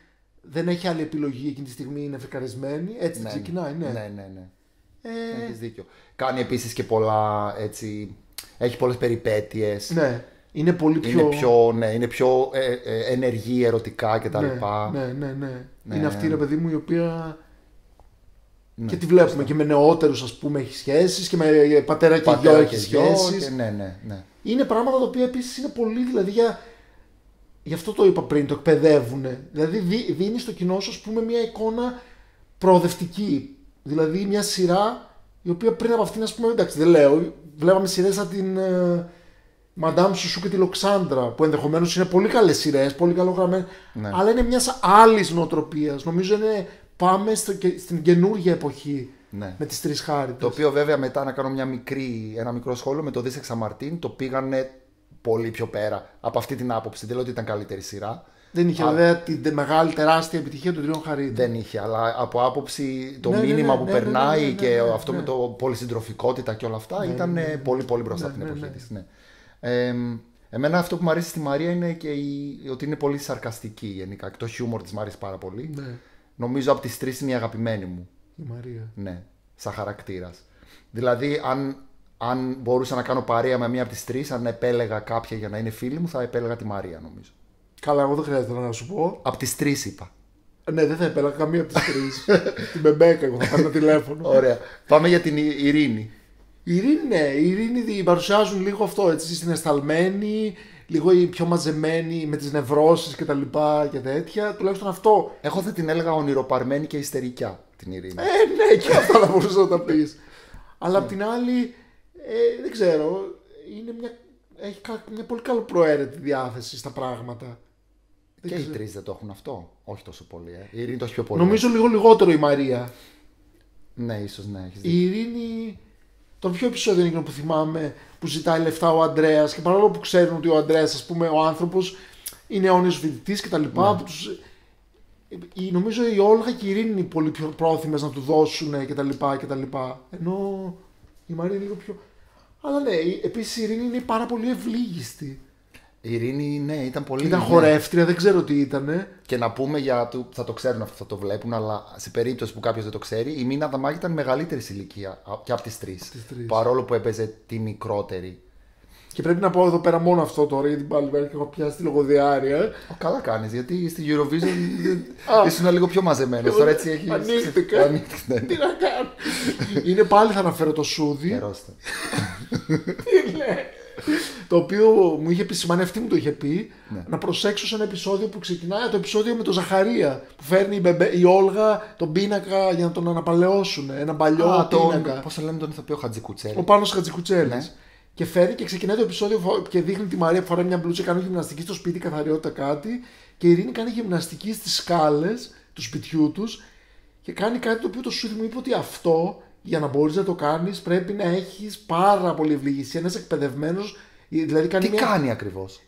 δεν έχει άλλη επιλογή εκείνη τη στιγμή, είναι φρικαρισμένη. Έτσι ξεκινάει, Ναι. Έχεις δίκιο. Κάνει επίσης και πολλά έτσι. Έχει πολλές περιπέτειες. Ναι. Είναι πολύ πιο. Είναι πιο ενεργή, ερωτικά κτλ. Ναι. Είναι αυτή, ρε παιδί μου, η οποία. Και τη βλέπουμε και με νεότερους, ας πούμε, έχει σχέσεις και με πατέρα και γιο έχει σχέσεις. Ναι. Είναι πράγματα τα οποία επίσης είναι πολύ, δηλαδή γι' αυτό το είπα πριν, το εκπαιδεύουν. Δηλαδή δίνει στο κοινό σου, ας πούμε, μια εικόνα προοδευτική. Δηλαδή μια σειρά η οποία πριν από αυτήν, ας πούμε, εντάξει, δεν λέω, βλέπαμε σειρές σαν την Μαντάμ Σουσού και τη Λοξάντρα, που ενδεχομένως είναι πολύ καλές σειρές, πολύ καλογραμμένες, αλλά είναι μιας άλλης νοοτροπίας. Νομίζω είναι πάμε στην καινούργια εποχή με τις Τρεις Χάριτες. Το οποίο βέβαια μετά να κάνω ένα μικρό σχόλιο με το Δίσεξ Σαμαρτίν το πήγανε πολύ πιο πέρα από αυτή την άποψη. Δεν λέω ότι ήταν καλύτερη σειρά. Δεν είχε βέβαια την μεγάλη τεράστια επιτυχία των Τριών Χαρίτων. Δεν είχε, αλλά από άποψη το μήνυμα που περνάει και αυτό με το πολυσυντροφικότητα και όλα αυτά ήταν πολύ πολύ μπροστά από την εποχή της. Ναι. Εμένα αυτό που μου αρέσει στη Μαρία είναι και ότι είναι πολύ σαρκαστική γενικά. Και το χιούμορ της μου αρέσει πάρα πολύ. Ναι. Νομίζω από τις τρεις είναι η αγαπημένη μου. Η Μαρία. Ναι, σαν χαρακτήρας. Δηλαδή, αν μπορούσα να κάνω παρέα με μία από τις τρεις, αν επέλεγα κάποια για να είναι φίλη μου, θα επέλεγα τη Μαρία, νομίζω. Καλά, εγώ δεν χρειάζεται να σου πω. Από τις τρεις είπα. Ναι, δεν θα επέλεγα καμία από τις τρεις. Την Μπεμπέκα, εγώ θα πάρω ένα τηλέφωνο. Ωραία. Πάμε για την Ειρήνη. Η Ειρήνη, ναι, η Ειρήνη την παρουσιάζουν λίγο αυτό, έτσι, συναισθαλμένη, λίγο η πιο μαζεμένη με τις νευρώσεις και τα λοιπά και τέτοια. Τουλάχιστον αυτό. Εγώ θα την έλεγα ονειροπαρμένη και ιστερικιά την Ειρήνη. Ναι, και αυτά θα μπορούσα να τα πεις. Αλλά απ' την άλλη, δεν ξέρω, έχει μια πολύ καλοπροαίρετη διάθεση στα πράγματα. Και οι τρεις δεν το έχουν αυτό. Όχι τόσο πολύ. Η Ειρήνη το έχει πιο πολύ. Νομίζω λίγο λιγότερο η Μαρία. Ναι, ίσως ναι. Έχεις Η Ειρήνη. Το πιο επεισόδιο είναι εκείνο που θυμάμαι που ζητάει λεφτά ο Ανδρέας και παρόλο που ξέρουν ότι ο Ανδρέας, ας πούμε, ο άνθρωπος είναι αιώνιος φοιτητής και τα λοιπά. Ναι. Νομίζω η Όλγα και η Ειρήνη είναι πολύ πιο πρόθυμες να του δώσουν και τα λοιπά. Ενώ η Μαρία είναι λίγο πιο. Αλλά ναι, επίσης η Ειρήνη είναι πάρα πολύ ευλίγιστη. Η Ειρήνη, ναι, ήταν πολύ. Ήταν χορεύτρια, δεν ξέρω τι ήτανε. Και να πούμε θα το ξέρουν αυτό, θα το βλέπουν, αλλά σε περίπτωση που κάποιος δεν το ξέρει, η Μίνα Δαμάκη ήταν μεγαλύτερη σε ηλικία και από τις τρεις. Παρόλο που έπαιζε τη μικρότερη. Και πρέπει να πω εδώ πέρα μόνο αυτό τώρα, γιατί πάλι και έχω πιάσει τη λογοδιάρεια. Καλά κάνεις, γιατί στη Eurovision ήσουν λίγο πιο μαζεμένος. Τώρα έτσι έχει. Ανοίχτηκα. Τι να κάνω. Είναι πάλι, θα αναφέρω το Σούδι. Καιρώστε. Τι λέει. Το οποίο μου είχε επισημάνει, αυτή μου το είχε πει, να προσέξω σε ένα επεισόδιο που ξεκινάει, το επεισόδιο με τον Ζαχαρία. Που φέρνει η Όλγα τον πίνακα για να τον αναπαλαιώσουν. Ένα παλιό πίνακα. Πώς θα λέμε τον ηθοποιό, Χατζικουτσέλη. Ο Πάνος Χατζικουτσέλης. Ναι. Και φέρει και ξεκινάει το επεισόδιο και δείχνει τη Μαρία που φοράει μια μπλούτσα, κάνει γυμναστική στο σπίτι, καθαριότητα κάτι. Και η Ειρήνη κάνει γυμναστική στις σκάλες του σπιτιού τους και κάνει κάτι το οποίο το Σούδι μου είπε ότι αυτό, για να μπορείς να το κάνεις, πρέπει να έχεις πάρα πολύ ευλογησία. Ένας εκπαιδευμένος. Δηλαδή κάνει ακριβώς.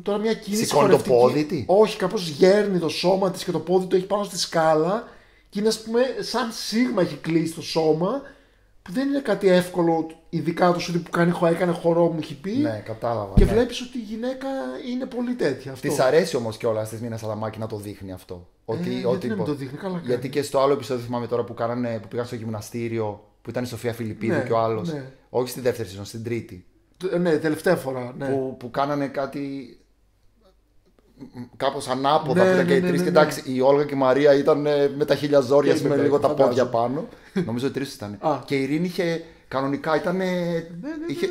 Τώρα μια κίνηση. Σηκώνει το πόδι τη. Όχι, κάπως γέρνει το σώμα της και το πόδι το έχει πάνω στη σκάλα. Και είναι, ας πούμε, σαν σίγμα έχει κλείσει το σώμα. Που δεν είναι κάτι εύκολο, ειδικά το Σούδι που έκανε χορό, μου έχει πει. Ναι, κατάλαβα. Και ναι. Βλέπεις ότι η γυναίκα είναι πολύ τέτοια. Της αρέσει όμως κιόλας της Μίνα Δαμάκη να το δείχνει αυτό. Γιατί να μην το δείχνει, καλά κάνει. Γιατί και στο άλλο επεισόδιο θυμάμαι τώρα που πήγαν στο γυμναστήριο που ήταν η Σοφία Φιλιππίδου και ο άλλος. Ναι. Όχι στην δεύτερη σεζόν, στην τρίτη. Ναι, τελευταία φορά. Ναι. Που κάνανε κάτι. Κάπως ανάποδα που ήταν και οι τρεις. Και εντάξει, η Όλγα και η Μαρία ήταν με τα χίλια ζόρια με λίγο τα πόδια πάνω. Νομίζω οι τρεις ήταν. Και η Ειρήνη κανονικά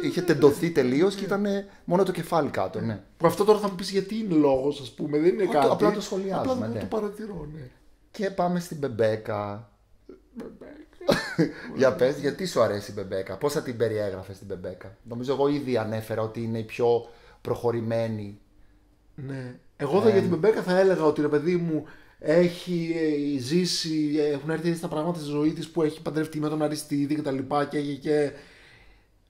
είχε τεντωθεί τελείως και ήταν μόνο το κεφάλι κάτω. Ναι. Που αυτό τώρα θα μου πεις γιατί είναι λόγος, ας πούμε, δεν είναι κάτι. Απλά το σχολιάζουμε. Απλά το παρατηρώ, ναι. Και πάμε στην Μπεμπέκα. Για πες, γιατί σου αρέσει η Μπεμπέκα, πώς θα την περιέγραφες την Μπεμπέκα? Νομίζω εγώ ήδη ανέφερα ότι είναι η πιο προχωρημένη. Ναι. Εγώ για την Μπεμπέκα θα έλεγα ότι, ρε παιδί μου, έχει ζήσει, έχουν έρθει στα πράγματα στη ζωή της που έχει παντρευτεί με τον Αριστίδη και τα λοιπά και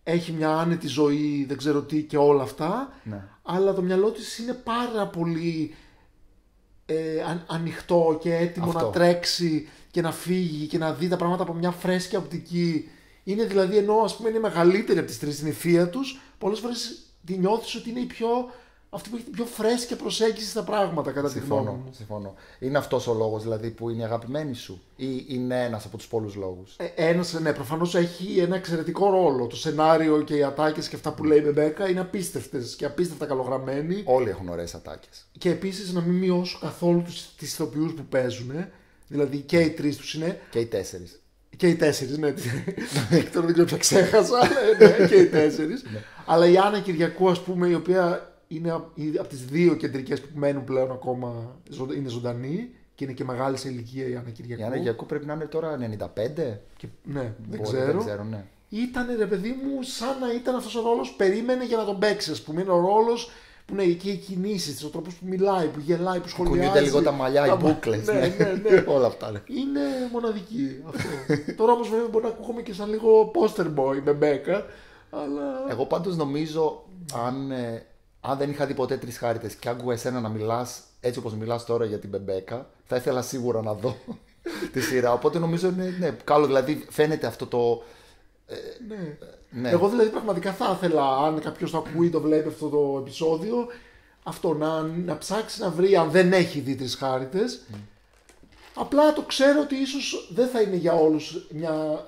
έχει μια άνετη ζωή, δεν ξέρω τι και όλα αυτά. Ναι. Αλλά το μυαλό της είναι πάρα πολύ ανοιχτό και έτοιμο να τρέξει και να φύγει και να δει τα πράγματα από μια φρέσκια οπτική. Είναι δηλαδή, ενώ ας πούμε είναι μεγαλύτερη από τις τρεις, είναι η θεία τους, πολλές φορές τη νιώθεις ότι είναι αυτή που έχει την πιο φρέσκια προσέγγιση στα πράγματα, κατά τη γνώμη μου. Συμφωνώ. Είναι αυτός ο λόγος δηλαδή που είναι η αγαπημένη σου, ή είναι ένας από τους πολλούς λόγους? Ναι, προφανώς έχει ένα εξαιρετικό ρόλο. Το σενάριο και οι ατάκες και αυτά που λέει η Μπεμπέκα είναι απίστευτες και απίστευτα καλογραμμένοι. Όλοι έχουν ωραίες ατάκες. Και επίσης να μην μειώσω καθόλου τις ηθοποιούς που παίζουν. Δηλαδή και οι τρεις τους είναι. Και οι τέσσερις. Και οι τέσσερις, ναι. Τώρα δεν ξέρω ποια ξέχασα. Ναι, και οι τέσσερις. Αλλά η Άννα Κυριακού, ας πούμε, η οποία είναι από τις δύο κεντρικές που μένουν πλέον ακόμα, είναι ζωντανή και είναι και μεγάλη σε ηλικία η Άννα Κυριακού. Η Άννα Κυριακού πρέπει να είναι τώρα 95. Ναι, δεν ξέρω. Ναι. Ήταν, ρε παιδί μου, σαν να ήταν αυτός ο ρόλος, περίμενε για να τον παίξει, ας πούμε. Είναι ο ρόλος που είναι εκεί οι κινήσεις, ο τρόπος που μιλάει, που γελάει, που σχολιάζει. Κουνιούνται λίγο τα μαλλιά, οι μπούκλες. Ναι. Όλα αυτά. Ναι. Είναι μοναδική αυτό. Τώρα όμως βέβαια μπορεί να ακούγομαι και σαν λίγο poster boy με Μπέκα. Αλλά... Εγώ πάντως νομίζω, αν δεν είχα δει ποτέ Τρεις Χάριτες και άκουγα εσένα να μιλάς έτσι όπως μιλάς τώρα για την Μπεμπέκα, θα ήθελα σίγουρα να δω τη σειρά. Οπότε νομίζω είναι καλό. Δηλαδή φαίνεται αυτό το. Ναι. Εγώ δηλαδή πραγματικά θα ήθελα, αν κάποιος το ακούει, το βλέπει αυτό το επεισόδιο, αυτό να ψάξει να βρει, αν δεν έχει δει Τρισχάριτες. Απλά το ξέρω ότι ίσως δεν θα είναι για όλους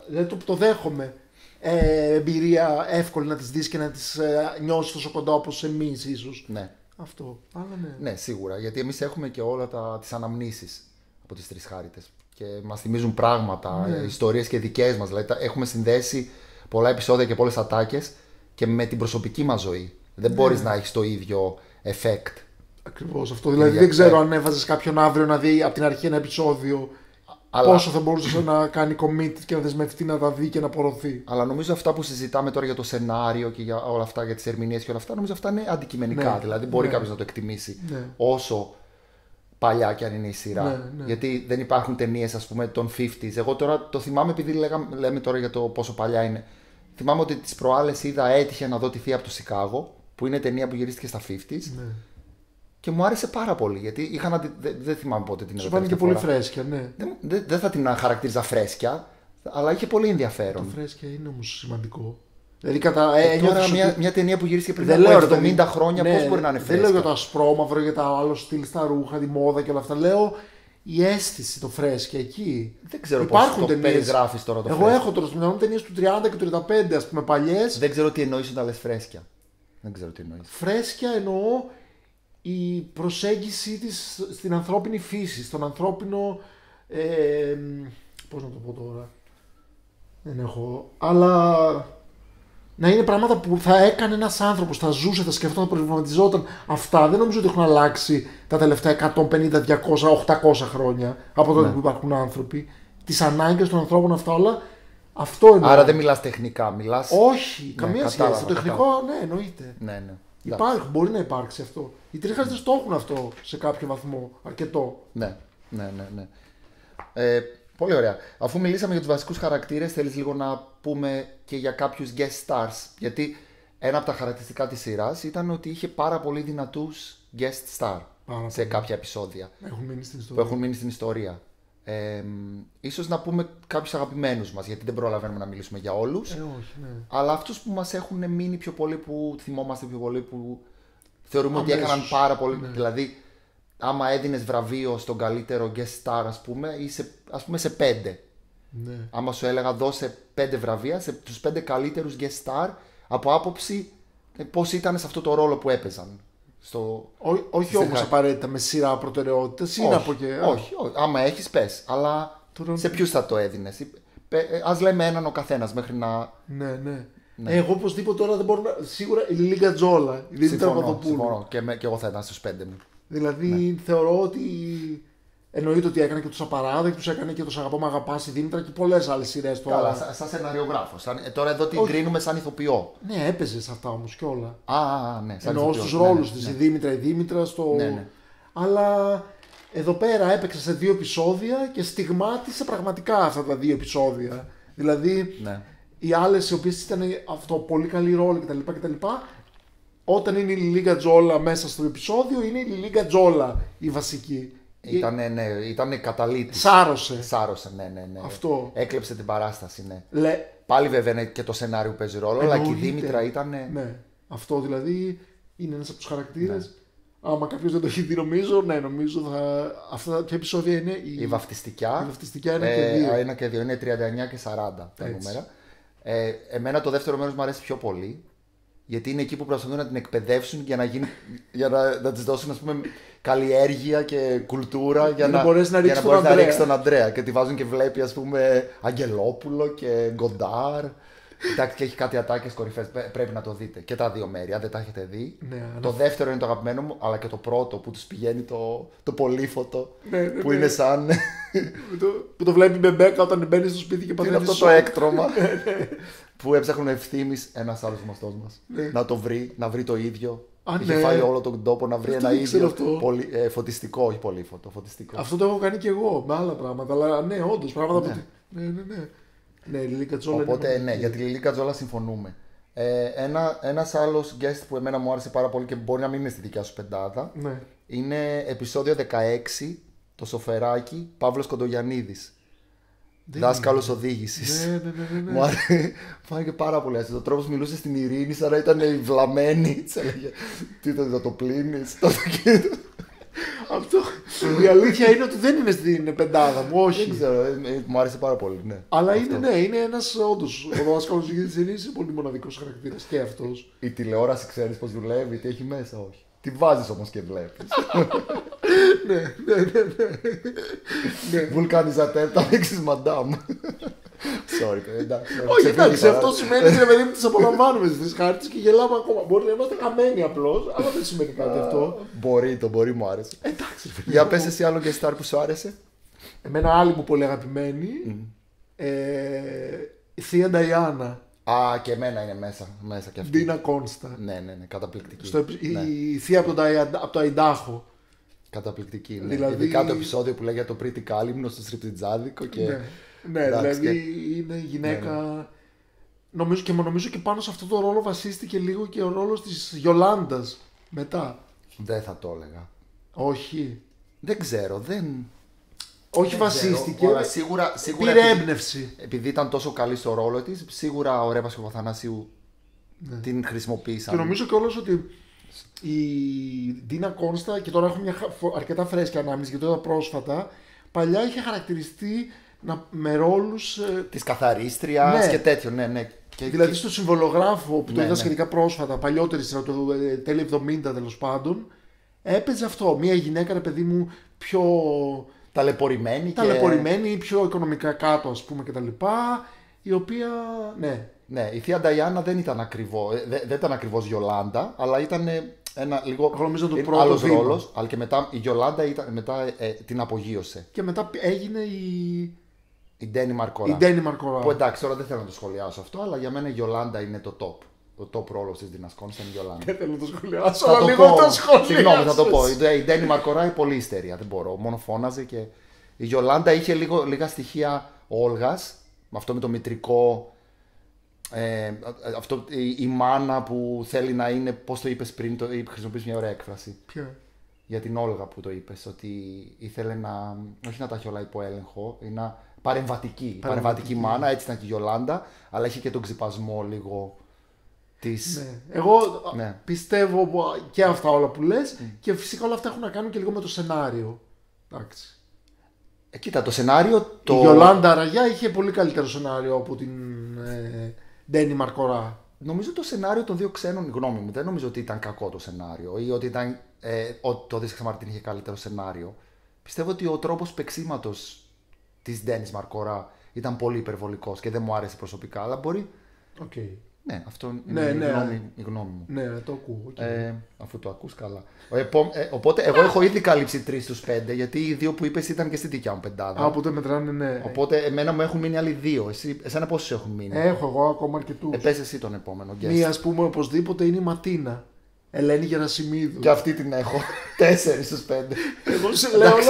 δηλαδή το δέχομαι, εμπειρία εύκολη να τις δεις και να τις νιώσεις τόσο κοντά όπως εμείς ίσως. Ναι. Αυτό. Αλλά ναι. Ναι, σίγουρα. Γιατί εμείς έχουμε και όλα τις αναμνήσεις από τις Τρισχάριτες. Και μας θυμίζουν πράγματα, ιστορίες και δικές μας. Δηλαδή έχουμε συνδέσει πολλά επεισόδια και πολλές ατάκες και με την προσωπική μας ζωή. Δεν μπορείς να έχεις το ίδιο effect. Ακριβώς αυτό. Δηλαδή δεν ξέρω αν έβαζες κάποιον αύριο να δει από την αρχή ένα επεισόδιο. Αλλά... πόσο θα μπορούσε να κάνει commit και να δεσμευτεί να τα δει και να απορροφεί. Αλλά νομίζω αυτά που συζητάμε τώρα για το σενάριο και για όλα αυτά, για τις ερμηνείες και όλα αυτά, νομίζω αυτά είναι αντικειμενικά. Δηλαδή μπορεί κάποιος να το εκτιμήσει όσο παλιά και αν είναι η σειρά. Γιατί δεν υπάρχουν ταινίες, ας πούμε, των 50s. Εγώ τώρα το θυμάμαι, επειδή λέμε τώρα για το πόσο παλιά είναι. Θυμάμαι ότι τις προάλλες έτυχε να δω τη Θεία από το Σικάγο, που είναι ταινία που γυρίστηκε στα 50s. Και μου άρεσε πάρα πολύ, γιατί δεν θυμάμαι πότε την είδα. Σου φάνηκε πολύ φρέσκια, ναι. Δεν θα την χαρακτήριζα φρέσκια, αλλά είχε πολύ ενδιαφέρον. Το φρέσκια είναι όμως σημαντικό. Δηλαδή τώρα μια ταινία που γυρίστηκε πριν από 70 χρόνια, πώς μπορεί να είναι φρέσκια. Δεν λέω για το ασπρόμαυρο, για τα άλλο στυλ στα ρούχα, τη μόδα και όλα αυτά. Λέω η αίσθηση, το φρέσκια εκεί. Δεν ξέρω πώς το περιγράφεις τώρα το φρέσκια. Εγώ έχω τώρα στο μυαλό μου ταινίες του 30 και του 35, ας πούμε, παλιές. Δεν ξέρω τι εννοείς όταν λες φρέσκια. Δεν ξέρω τι εννοείς. Φρέσκια εννοώ η προσέγγιση της στην ανθρώπινη φύση, στον ανθρώπινο. Πώς να το πω τώρα. Δεν έχω. Αλλά να είναι πράγματα που θα έκανε ένας άνθρωπος, θα ζούσε, θα σκεφτόταν, θα προβληματιζόταν. Αυτά δεν νομίζω ότι έχουν αλλάξει τα τελευταία 150, 200, 800 χρόνια από τότε που υπάρχουν άνθρωποι. Τις ανάγκες των ανθρώπων, αυτά όλα. Αυτό εννοώ. Άρα δεν μιλάς τεχνικά, μιλάς. Όχι, καμία σχέση. Το τεχνικό, ναι, εννοείται. Ναι. Υπάρχει, μπορεί να υπάρξει αυτό. Οι Τρισχάριτες το έχουν αυτό σε κάποιο βαθμό. Αρκετό. Ναι. Πολύ ωραία. Αφού μιλήσαμε για τους βασικούς χαρακτήρες, θέλεις λίγο να πούμε και για κάποιους guest stars. Γιατί ένα από τα χαρακτηριστικά της σειράς ήταν ότι είχε πάρα πολύ δυνατούς guest star σε κάποια επεισόδια. Που έχουν μείνει στην ιστορία. Ίσως να πούμε κάποιους αγαπημένους μας, γιατί δεν προλαβαίνουμε να μιλήσουμε για όλους. Όχι, ναι. Αλλά αυτούς που μας έχουν μείνει πιο πολύ, που θυμόμαστε πιο πολύ, που θεωρούμε ότι έκαναν πάρα πολύ. Ναι. Δηλαδή, άμα έδινες βραβείο στον καλύτερο guest star, ας πούμε σε 5. Ναι. Άμα σου έλεγα δώσε 5 βραβεία σε τους 5 καλύτερους guest star, από άποψη πώς ήταν σε αυτό το ρόλο που έπαιζαν. Όχι όμως απαραίτητα με σειρά προτεραιότητες. Είναι από και. Όχι. Άμα έχεις, πες. Αλλά σε ποιους θα το έδινες. Ας λέμε έναν ο καθένας μέχρι να. Ναι. Εγώ οπωσδήποτε τώρα δεν μπορώ να. Σίγουρα η Λίλια Τζόλα. Η Δήμητρα Παπαδοπούλου. Συμφωνώ. Και εγώ θα ήταν στους 5 μου. Δηλαδή θεωρώ ότι. Εννοείται ότι έκανε και τους Απαράδεκτους, έκανε και τους Αγαπώ Μ' Αγαπάς η Δήμητρα και πολλές άλλες σειρές τώρα. Καλά, σαν σεναριογράφος. Τώρα εδώ την κρίνουμε σαν ηθοποιό. Ναι, έπαιζε σε αυτά όμως κιόλα. Ναι, σαν εννοώ στους ρόλους της. Η Δήμητρα στο. Ναι. Αλλά εδώ πέρα έπαιξε σε 2 επεισόδια και στιγμάτισε πραγματικά αυτά τα 2 επεισόδια. Δηλαδή οι άλλες οι οποίες ήταν αυτό πολύ καλή ρόλη κτλ. Όταν είναι η Λίλια Τζόλα μέσα στο επεισόδιο, είναι η Λίλια Τζόλα η βασική. Ήτανε καταλήτης. Σάρωσε. Ναι. Αυτό. Έκλεψε την παράσταση, ναι. Πάλι βέβαια είναι και το σενάριο που παίζει ρόλο, αλλά και η Δήμητρα ήταν. Ναι. Αυτό δηλαδή είναι ένας από τους χαρακτήρες. Ναι. Άμα κάποιος δεν το έχει δει, νομίζω θα. Αυτά ποια επεισόδια είναι. Η βαφτιστικιά. Η βαφτιστικιά 1 και 2. Είναι 39 και 40 τα νούμερα. Εμένα το δεύτερο μέρος μου αρέσει πιο πολύ. Γιατί είναι εκεί που προσπαθούν να την εκπαιδεύσουν για να της δώσουν, ας πούμε, καλλιέργεια και κουλτούρα για να μπορέσει να ρίξει τον Αντρέα. Και τη βάζουν και βλέπει, ας πούμε, Αγγελόπουλο και Γκοντάρ. Εντάξει, και έχει κάτι ατάκες κορυφές. Πρέπει να το δείτε. Και τα 2 μέρη, αν δεν τα έχετε δει. Ναι, το δεύτερο είναι το αγαπημένο μου, αλλά και το πρώτο που τους πηγαίνει το πολύφωτο. Που είναι σαν. Που το βλέπει η Μπεμπέκα όταν μπαίνει στο σπίτι και παθαίνει. Είναι αυτό το έκτρωμα. Που έψαχνε ο Ευθύμης, ένας άλλος γνωστός μας, να το βρει, να βρει το ίδιο. Είχε φάει όλο τον τόπο να βρει ένα ίδιο φωτιστικό, όχι πολύφωτο, φωτιστικό. Αυτό το έχω κάνει και εγώ με άλλα πράγματα, αλλά ναι, όντως, πράγματα που. Ναι, η Λίλια Τζόλα. Οπότε, ναι, για τη Λίλια Τζόλα συμφωνούμε. Ένας άλλος guest που εμένα μου άρεσε πάρα πολύ και μπορεί να μην είναι στη δικιά σου πεντάδα, είναι επεισόδιο 16, το Σοφεράκι, Παύλος Κοντογιαννίδης. Δάσκαλος οδήγησης. Ναι. Μου άρεσε πάρα πολύ. Ο τρόπος μιλούσε στην Ειρήνη, σαν να ήταν βλαμμένη. Της έλεγε τι ήταν, το πλύνεις, το αυτοκίνητο. Αυτό. Η αλήθεια είναι ότι δεν είναι στην πεντάδα μου, όχι. Δεν ξέρω, μου άρεσε πάρα πολύ. Ναι. Αλλά Αυτό. είναι ένας όντως. Ο δάσκαλος οδήγησης είναι πολύ μοναδικός χαρακτήρας και αυτός. Η τηλεόραση ξέρεις πως δουλεύει, τι έχει μέσα, όχι. Τη βάζεις όμως και βλέπεις. Ναι. Βουλκανιζατέρ, τα δείξεις μαντάμ. Sorry, εντάξει. Όχι, εντάξει, αυτό σημαίνει ότι παιδί μου τις απολαμβάνουμε στις χάρτες και γελάμε ακόμα. Μπορεί να είμαστε χαμένοι απλώς, αλλά δεν σημαίνει κάτι αυτό. Μπορεί, μου άρεσε. Εντάξει, ρε παιδί Για μου. πες εσύ άλλο και star που σου άρεσε. Εμένα άλλη μου πολύ αγαπημένη. Η Θεία Νταϊάννα. Α, και εμένα είναι μέσα και αυτή. Ντίνα Κόνστα. Ναι, καταπληκτική. Η θεία από το Αϊντάχο. Καταπληκτική. Ναι. Δηλαδή- Ειδικά το επεισόδιο που λέγεται το Πρίτη Κάλυμνο στο στριπτιτζάδικο. Και... Ναι, εντάξει, δηλαδή είναι γυναίκα. Νομίζω και πάνω σε αυτό το ρόλο βασίστηκε λίγο και ο ρόλος της Γιολάντας μετά. Δεν θα το έλεγα. Όχι. Δεν ξέρω, Όχι βασίστηκε. Αλλά σίγουρα Πήρε έμπνευση. επειδή ήταν τόσο καλή στο ρόλο της, σίγουρα ο Ρέπας και ο Παθανάσιου την χρησιμοποίησαν. Και νομίζω κιόλας ότι η Ντίνα Κόνστα, και τώρα έχω μια αρκετά φρέσκια ανάμνηση γιατί το είδα πρόσφατα, παλιά είχε χαρακτηριστεί με ρόλους. Της καθαρίστριας Ναι. και τέτοιο, ναι. Δηλαδή στο συμβολογράφο που το Ναι, είδα ναι. σχετικά πρόσφατα, παλιότερη σειρά, το τέλη 70 τέλος πάντων, έπαιζε αυτό. Μια γυναίκα, ρε παιδί μου, πιο ταλαιπωρημένη. ταλαιπωρημένη, πιο οικονομικά κάτω, ας πούμε, κτλ. Η οποία, ναι. Ναι, η θεία Νταϊάννα δεν ήταν δεν ήταν ακριβώς Γιολάντα, αλλά ήταν ένα λίγο Εγώ νομίζω το πρώτο άλλος βήμα. ρόλος. Αλλά και μετά η Γιολάντα την απογείωσε. Και μετά έγινε Η Ντένι Μαρκορά. η Ντένι Μαρκορά. Που εντάξει, τώρα δεν θέλω να το σχολιάσω αυτό, αλλά για μένα η Γιολάντα είναι το top. Ο top ρόλος της Ντίνας Κόνστα είναι η Γιολάντα. Δεν θέλω να το σχολιάσω, Θα αλλά το λίγο πω. το σχολιάσω. Συγγνώμη, θα το πω. Η Ντένι Μαρκορά είναι πολύ ιστερία. Δεν μπορώ. Μόνο φώναζε και. Η Γιολάντα είχε λίγα στοιχεία Όλγας. Αυτό με το μητρικό. Αυτό, η μάνα που θέλει να είναι. Πώς το είπες πριν, χρησιμοποιείς μια ωραία έκφραση. Ποια? Για την Όλγα που το είπες. Ότι ήθελε να. Όχι να τα έχει όλα υπό έλεγχο. Είναι παρεμβατική μάνα. Έτσι ήταν και η Γιολάντα. Αλλά είχε και τον ξυπασμό λίγο. Της... Ναι. Εγώ Ναι. πιστεύω και αυτά όλα που λες και φυσικά όλα αυτά έχουν να κάνουν και λίγο με το σενάριο. Εντάξει. Κοίτα, το σενάριο. Η Γιολάντα Ραγιά είχε πολύ καλύτερο σενάριο από την Ντένι Μαρκορά. Νομίζω το σενάριο των δύο ξένων, γνώμη μου, δεν νομίζω ότι ήταν κακό το σενάριο ή ότι το Δίσεξα Μαρτίν είχε καλύτερο σενάριο. Πιστεύω ότι ο τρόπος παίξηματος της Ντένις Μαρκορά ήταν πολύ υπερβολικός και δεν μου άρεσε προσωπικά, αλλά μπορεί. Okay. Ναι, αυτό Ναι, είναι ναι. η γνώμη μου. Ναι, το ακούω. Okay. Αφού το ακούς καλά. Οπότε εγώ έχω ήδη καλύψει 3 στους 5, γιατί οι δύο που είπες ήταν και στη δικιά μου πεντάδα. Όποτε μετράνε, ναι. Οπότε εμένα μου έχουν μείνει άλλοι 2. Εσένα πόσους έχουν μείνει? Έχω εγώ ακόμα αρκετούς. Πες εσύ τον επόμενο. guest. Μία, ας πούμε, οπωσδήποτε είναι η Ματίνα. Ελένη Γερασιμίδου. Και αυτή την έχω. 4 στους 5. Εγώ σε λέω όλα.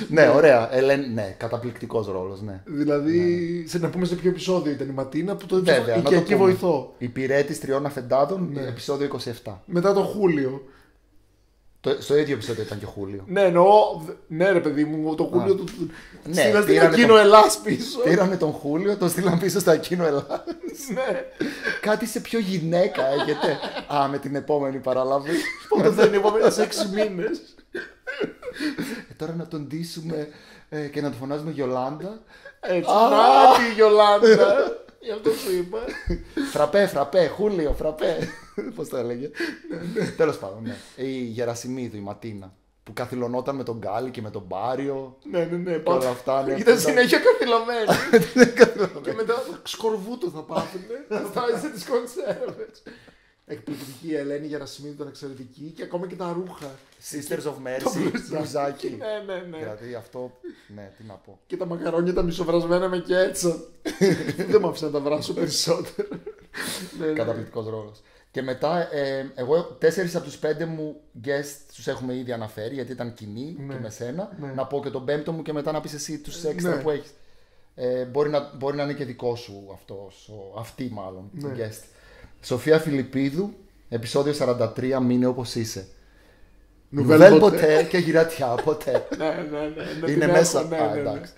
Ναι, ωραία. Ναι, καταπληκτικός ρόλος, ναι. Δηλαδή, να πούμε σε ποιο επεισόδιο ήταν η Ματίνα που το Βέβαια, να το εκεί πούμε. βοηθώ. Υπηρέτης 3 αφεντάδων, επεισόδιο 27. Μετά το Χούλιο. Στο ίδιο επεισόδιο ήταν και Χούλιο. Ναι, εννοώ. Ναι, ρε παιδί μου, το Χούλιο του. Ναι, Στείλα στην πήρανε Ακίνο Ελλάς πίσω. Πήρανε τον Χούλιο, τον στείλαν πίσω στο Ακίνο Ελλάδα. Ναι. Κάτι σε πιο γυναίκα έχετε. Με την επόμενη παραλαβή. Πότε θα είναι η επόμενη, σε 6 μήνες. Τώρα να τον ντύσουμε και να του φωνάζουμε Γιολάντα. Έτσι. Να τη Γιολάντα. Γι' αυτό σου είπα. Φραπέ, Χούλιο, φραπέ. Πώς το έλεγε. Τέλος πάντων, ναι. Η Γερασιμίδου, η Ματίνα. Που καθυλωνόταν με τον Γκάλι και με τον Μπάριο. Ναι. Και όλα αυτά. Ναι, Ήταν συνέχεια καθυλωμένη. Και μετά σκορβούτο θα πάθουνε. Θα στάζει τις κονσέρβες. Εκπληκτική η Ελένη Γερασιμίδου, ήταν εξαιρετική και ακόμα και τα ρούχα. Sisters of Mercy, μπλουζάκι. Ναι. Δηλαδή αυτό, ναι, τι να πω. Και τα μακαρόνια τα μισοβρασμένα με κέτσα. Δεν μου άφησε να τα βράσω περισσότερο. Καταπληκτικός ρόλος. Και μετά, εγώ 4 από τους 5 μου guest τους έχουμε ήδη αναφέρει, γιατί ήταν κοινοί και με σένα. Να πω και τον 5ο μου και μετά να πεις εσύ τους έξτρα που έχεις. Μπορεί να είναι και δικό σου αυτή μάλλον, το guest. Σοφία Φιλιππίδου, επεισόδιο 43, μείνε όπως είσαι. Νουβέλ ποτέ και γυρατιά ποτέ. Ναι. Είναι μέσα. Εντάξει.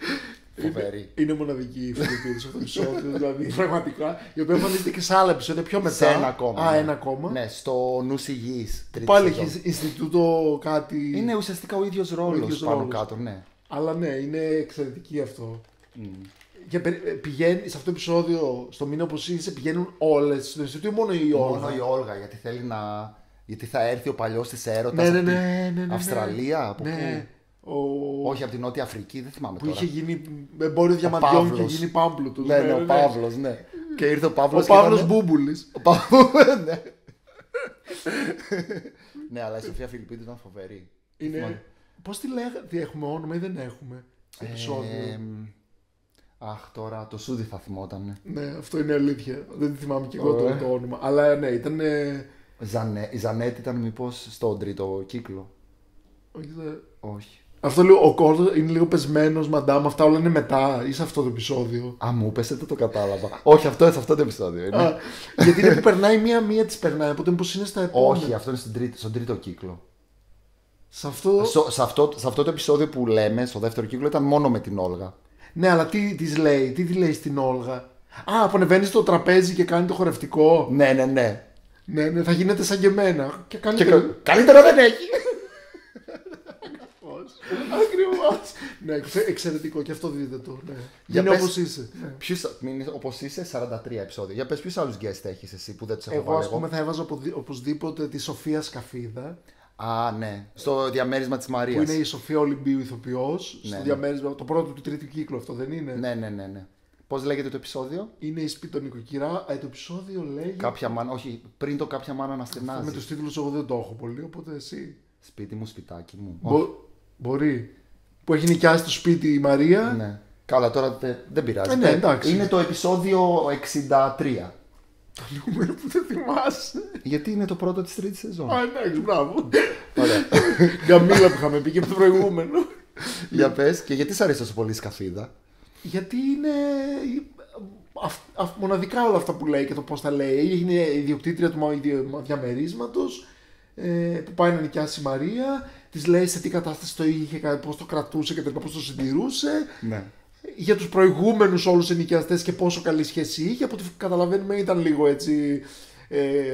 Φοβερή. Είναι μοναδική η Φιλιππίνη σε αυτό το επεισόδιο. Δηλαδή, πραγματικά. Η οποία εμφανίζεται και σε άλλα επεισόδια πιο μετά. Σε ένα ακόμα. Α, ναι. ένα ακόμα. Ναι, στο Νους Υγιής. Πάλι έχει Ινστιτούτο κάτι. Είναι ουσιαστικά ο ίδιος ρόλος πάνω ρόλος. κάτω, ναι. Αλλά ναι, είναι εξαιρετική αυτό. Και πηγαίνει σε αυτό το επεισόδιο, στο μήνα όπως είσαι, πηγαίνουν όλες στο Ινστιτούτο ή μόνο η Όλγα? Μόνο η Όλγα, γιατί θέλει να. Γιατί θα έρθει ο παλιός της έρωτας Ναι, από ναι, την ναι, ναι, ναι. Αυστραλία, από Ναι. πού? Όχι, από την Νότια Αφρική, δεν θυμάμαι Που τώρα. είχε γίνει εμπόριο διαμαντιών και Παύλος. γίνει πάμπλου του. Ναι, ο Παύλος, ναι. Και ήρθε ο Ο Παύλος. Παύλος Μπούμπουλης. Ο Παύλος, ναι. Ναι, αλλά η Σοφία Φιλιππίδου ήταν φοβερή. Είναι. Πώς τη λέγανε, τι έχουμε όνομα ή δεν έχουμε στο επεισόδιο? Αχ, τώρα το Σούδι θα θυμόταν. Ναι, αυτό είναι αλήθεια. Δεν τη θυμάμαι και εγώ Ωραία. το όνομα. Αλλά ναι, ήταν. Η Ζανέτη ήταν μήπως στον τρίτο κύκλο? Όχι. Αυτό λέω, ο Κόρδο είναι λίγο πεσμένος, μαντάμ, αυτά όλα είναι μετά ή σε αυτό το επεισόδιο. Α, μου πες, δεν το κατάλαβα. Όχι, αυτό σε αυτό το επεισόδιο είναι. Α, γιατί είναι που περνάει μία της περνάει, οπότε μήπως είναι στα επόμενα. Όχι, αυτό είναι στον τρίτο κύκλο. Σε αυτό. Σε αυτό το επεισόδιο που λέμε, στο δεύτερο κύκλο, ήταν μόνο με την Όλγα. Ναι, αλλά τι της λέει, τι τη λέει στην Όλγα? Α, που ανεβαίνει στο τραπέζι και κάνει το χορευτικό. Ναι, ναι, ναι. Ναι, ναι, θα γίνεται σαν και εμένα. Και κάνει. Καλύτερα δεν έχει. Ακριβώς. Ναι, εξαιρετικό και αυτό δείτε το. Ναι. Για Είναι πες- όπως είσαι. Ναι. Όπως είσαι, 43 επεισόδια. Για πες, ποιους άλλους guest έχεις εσύ που δεν τους έχω Εγώ, βάλει ας πούμε, θα έβαζα οπωσδήποτε τη Σοφία Σκαφίδα. Α, ναι. Στο διαμέρισμα της Που Μαρίας. είναι η Σοφία Ολυμπίου ηθοποιός. Ναι, Στο ναι. διαμέρισμα, το πρώτο του τρίτου κύκλου, αυτό δεν είναι? Ναι, ναι, ναι, ναι. Πώς λέγεται το επεισόδιο? Είναι η σπίτι των νοικοκυρά. Το επεισόδιο λέγει. Κάποια μάνα, όχι, πριν το κάποια μάνα να Με στενάζει. τους τίτλους εγώ δεν το έχω πολύ, οπότε εσύ. Σπίτι μου, σπιτάκι μου. Μπορεί. Που έχει νοικιάσει το σπίτι η Μαρία. Ναι. Καλά, τώρα δεν πειράζει. Ναι, εντάξει. Είναι το επεισόδιο 63. Το νούμερο που δεν θυμάσαι. Γιατί είναι το πρώτο της τρίτης σεζόν. Α, εντάξει, μπράβο. Ωραία. Γκαμίλα που είχαμε πει και από το προηγούμενο. Για πες, και γιατί σ' αρέσει τόσο πολύ η Σκαφίδα? Γιατί είναι μοναδικά όλα αυτά που λέει και το πώς τα λέει. Είναι ιδιοκτήτρια του διαμερίσματος που πάει να νοικιάσει η Μαρία. Της λέει σε τι κατάσταση το είχε, πώς το κρατούσε και πώς το συντηρούσε. Ναι. Για τους προηγούμενους όλους ενοικιαστές και πόσο καλή σχέση είχε. Από ό,τι καταλαβαίνουμε ήταν λίγο έτσι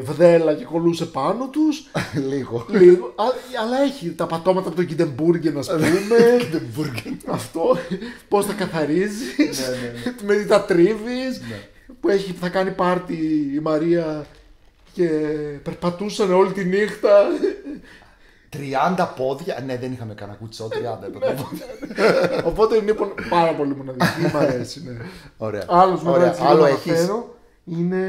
βδέλα και κολούσε πάνω τους. Λίγο. Λίγο. Αλλά έχει τα πατώματα από το Κιντεμπούργεν, ας πούμε. Αυτό. Πώς τα καθαρίζεις. Ναι, Με τα τρίβεις. Που θα κάνει πάρτι η Μαρία και περπατούσαν όλη τη νύχτα. 30 πόδια. Ναι, δεν είχαμε κανένα κουτσό. 30 πόδια. Οπότε είναι πάρα πολύ μοναδική. Μ' αρέσει. Ναι. Ωραία. Άλλος μετά Ωραία. έτσι Άλλο να έχεις. αναφέρω είναι.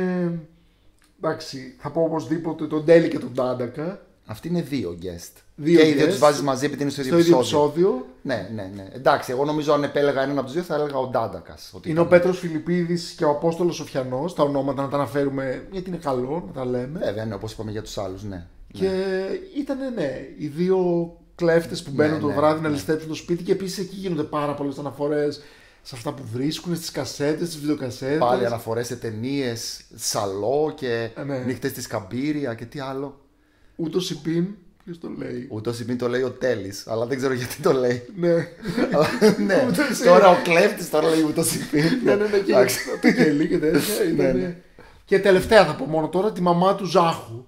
Εντάξει, θα πω οπωσδήποτε τον Ντέλη και τον Τάντακα. Αυτοί είναι δύο guest. Δύο και οι δύο guest. τους βάζεις μαζί επειδή είναι στο ίδιο Στο ίδιο επεισόδιο. επεισόδιο. Ναι, ναι, ναι. Εντάξει, εγώ νομίζω αν επέλεγα έναν από τους δύο θα έλεγα ο Ντάντακας. Είναι ο Πέτρος Φιλιππίδης και ο Απόστολος Σοφιανός. Τα ονόματα να τα αναφέρουμε γιατί είναι καλό να τα λέμε. Βέβαια, ναι, όπως είπαμε για τους άλλους, ναι. Και ήταν, ναι, οι δύο κλέφτες που μπαίνουν το ναι, βράδυ να ναι. ληστέψουν το σπίτι και επίσης εκεί γίνονται πάρα πολλές αναφορές σε αυτά που βρίσκουν, στις κασέτες, στις βιντεοκασέτες. Πάλι αναφορές σε ταινίες, σαλό και Ναι. νύχτες της Καμπύρια και τι άλλο. Ούτως υπήν, ποιος το λέει. Ούτως ή μην το λέει ο Τέλης, αλλά δεν ξέρω γιατί το λέει. Ναι. Αλλά, ναι, Ούτως ή- τώρα ο κλέφτης τώρα λέει ούτως ή μην. Ναι, ναι, ναι, και Εντάξει. το γελί και τέτοια. Ναι, ήταν- ναι. Και τελευταία θα πω μόνο τώρα τη μαμά του Ζάχου.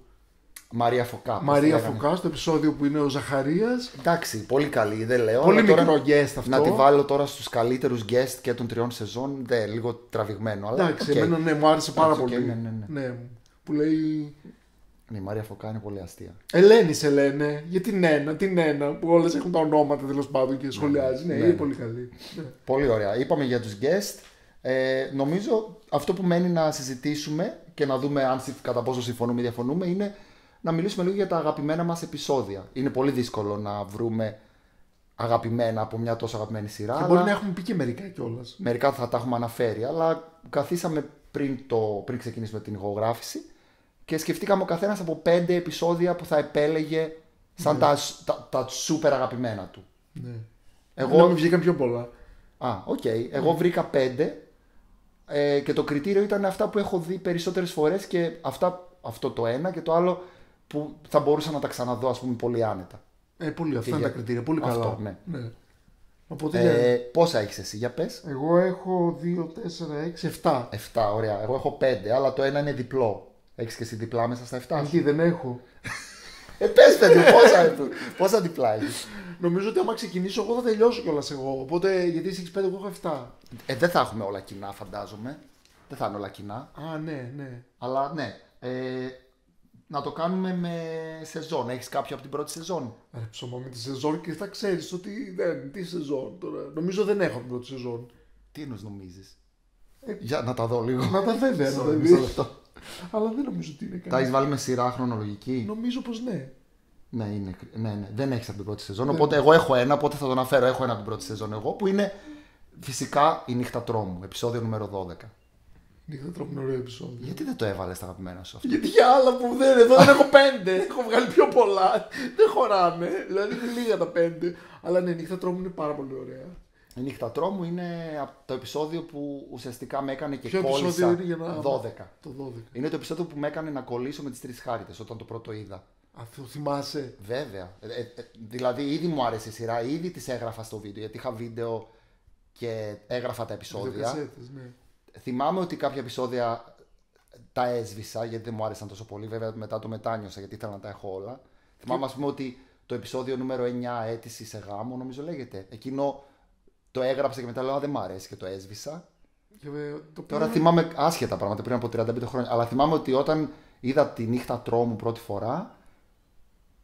Μαρία Φωκά. πώς Μαρία τη λέγανε. Φωκά, στο επεισόδιο που είναι ο Ζαχαρίας. Εντάξει, πολύ καλή, δεν λέω. Πολύ αλλά τώρα μικρό guest αυτό. να τη βάλω τώρα στους καλύτερους guest και των 3 σεζόν, λίγο τραβηγμένο. Αλλά Εντάξει, οκ. εμένα ναι, μου άρεσε πάρα Εντάξει, πολύ. οκ, ναι, ναι, ναι. Που λέει. Ναι, η Μαρία Φωκά είναι πολύ αστεία. Ελένη σε λένε, για την ένα, που όλες έχουν τα ονόματα τέλος πάντων και σχολιάζει. Ναι, ναι, είναι ναι. πολύ καλή. Ναι. Πολύ ωραία. Είπαμε για τους guest. Νομίζω αυτό που μένει να συζητήσουμε και να δούμε αν κατά πόσο συμφωνούμε ή διαφωνούμε είναι να μιλήσουμε λίγο για τα αγαπημένα μας επεισόδια. Είναι πολύ δύσκολο να βρούμε αγαπημένα από μια τόσο αγαπημένη σειρά. Και αλλά μπορεί να έχουμε πει και μερικά κιόλας. μερικά θα τα έχουμε αναφέρει. Αλλά καθίσαμε πριν ξεκινήσουμε την ηχογράφηση και σκεφτήκαμε ο καθένας από 5 επεισόδια που θα επέλεγε σαν τα σούπερ αγαπημένα του. Ναι. Εγώ- Να μην βγήκαν πιο πολλά. Οκ. Εγώ βρήκα 5 και το κριτήριο ήταν αυτά που έχω δει περισσότερες φορές και αυτό το ένα και το άλλο που θα μπορούσα να τα ξαναδώ ας πούμε πολύ άνετα. Πολύ, αυτά Και είναι τα για- κριτήρια. Πολύ Αυτό, καλά. ναι. Μ' Από ό,τι λένε. Πόσα έχεις εσύ, για πες. Εγώ έχω 2, 4, 6, 7. 7, ωραία. Εγώ έχω 5, αλλά το ένα είναι διπλό. Έχεις και εσύ διπλά μέσα στα 7 σου. Εκεί δεν έχω. Πες παιδί, πόσα διπλά έχεις. Νομίζω ότι άμα ξεκινήσω εγώ θα τελειώσω κιόλας εγώ. Οπότε γιατί εσύ έχεις 5, εγώ έχω 7. Δεν θα έχουμε όλα κοινά, φαντάζομαι. Δεν θα είναι όλα κοινά. Α, ναι. Αλλά ναι. Να το κάνουμε με σεζόν. Έχεις κάποιο από την πρώτη σεζόν. Ρε ψωμά με τη σεζόν και θα ξέρεις ότι δεν. Τι σεζόν τώρα. Νομίζω δεν έχω την πρώτη σεζόν. Τι εννοείς νομίζεις. Για να τα δω λίγο. Να τα βέβαια. Να τα δεις. Αλλά δεν νομίζω ότι είναι Τα κάτι. έχεις βάλει με σειρά χρονολογική. Νομίζω πως ναι. Ναι, είναι. Ναι. Δεν έχεις από την πρώτη σεζόν. Οπότε εγώ έχω ένα, οπότε θα τον αναφέρω. Έχω ένα από την πρώτη σεζόν εγώ που είναι φυσικά η νύχτα τρόμου. Επεισόδιο νούμερο 12. Νύχτα τρόμου, ωραίο επεισόδιο. Γιατί δεν το έβαλες στα αγαπημένα σου αυτό. Γιατί για άλλα που δεν. Εδώ δεν έχω 5. Έχω βγάλει πιο πολλά. Δεν χωράνε. Δηλαδή είναι λίγα τα 5. Αλλά ναι, νύχτα τρόμου είναι πάρα πολύ ωραία. Η νύχτα τρόμου είναι το επεισόδιο που ουσιαστικά με έκανε και Ποιο κόλλησα. επεισόδιο είναι για να. 12. Το 12. Είναι το επεισόδιο που με έκανε να κολλήσω με τις τρεις χάριτες όταν το πρώτο είδα. Α, το θυμάσαι. Βέβαια. Δηλαδή ήδη μου άρεσε η σειρά, ήδη τις έγραφα στο βίντεο γιατί είχα βίντεο και έγραφα τα επεισόδια. Βιντεοκασέτες, ναι. Θυμάμαι ότι κάποια επεισόδια τα έσβησα γιατί δεν μου άρεσαν τόσο πολύ. Βέβαια μετά το μετάνιωσα γιατί ήθελα να τα έχω όλα. Θυμάμαι, ας πούμε, ότι το επεισόδιο νούμερο 9, αίτηση σε γάμο, νομίζω λέγεται. Εκείνο το έγραψα και μετά λέω δεν μου αρέσει και το έσβησα. Και, Τώρα θυμάμαι άσχετα πράγματα πριν από 35 χρόνια. Αλλά θυμάμαι ότι όταν είδα τη νύχτα τρόμου πρώτη φορά.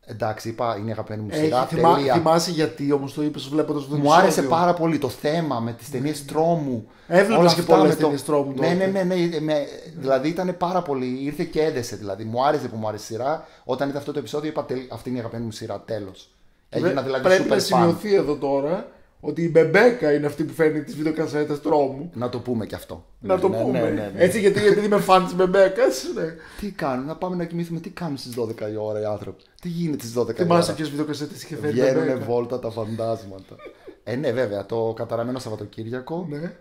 Εντάξει, είπα είναι η αγαπημένη μου σειρά. Θυμάσαι γιατί όμως το είπες βλέποντας το μου άρεσε πάρα πολύ το θέμα με τις ταινίες τρόμου. Έβλεπες και πολλές ταινίες τρόμου τότε. Ναι. Δηλαδή ήταν πάρα πολύ. Ήρθε και έδεσε δηλαδή. Μου άρεσε που μου άρεσε η σειρά. Όταν είδα αυτό το επεισόδιο είπα αυτή είναι η αγαπημένη μου σειρά. Τέλος. Έγινα δηλαδή πρέπει super να fan. σημειωθεί εδώ τώρα ότι η Μπεμπέκα είναι αυτή που φέρνει τις βιντεοκασέτες τρόμου. Να το πούμε κι αυτό. Να το πούμε. Ναι. Έτσι γιατί είμαι φαν της Μπεμπέκας. Ναι. Τι κάνουν, να πάμε να κοιμηθούμε. Τι κάνουν στις 12 η ώρα οι άνθρωποι. Τι γίνεται στις 12 η ώρα. Θυμάσαι ποιες βιντεοκασέτες είχε φέρει η Μπεμπέκα. Βγαίνουνε βόλτα τα φαντάσματα. Ναι, βέβαια. Το καταραμένο Σαββατοκύριακο. Ναι.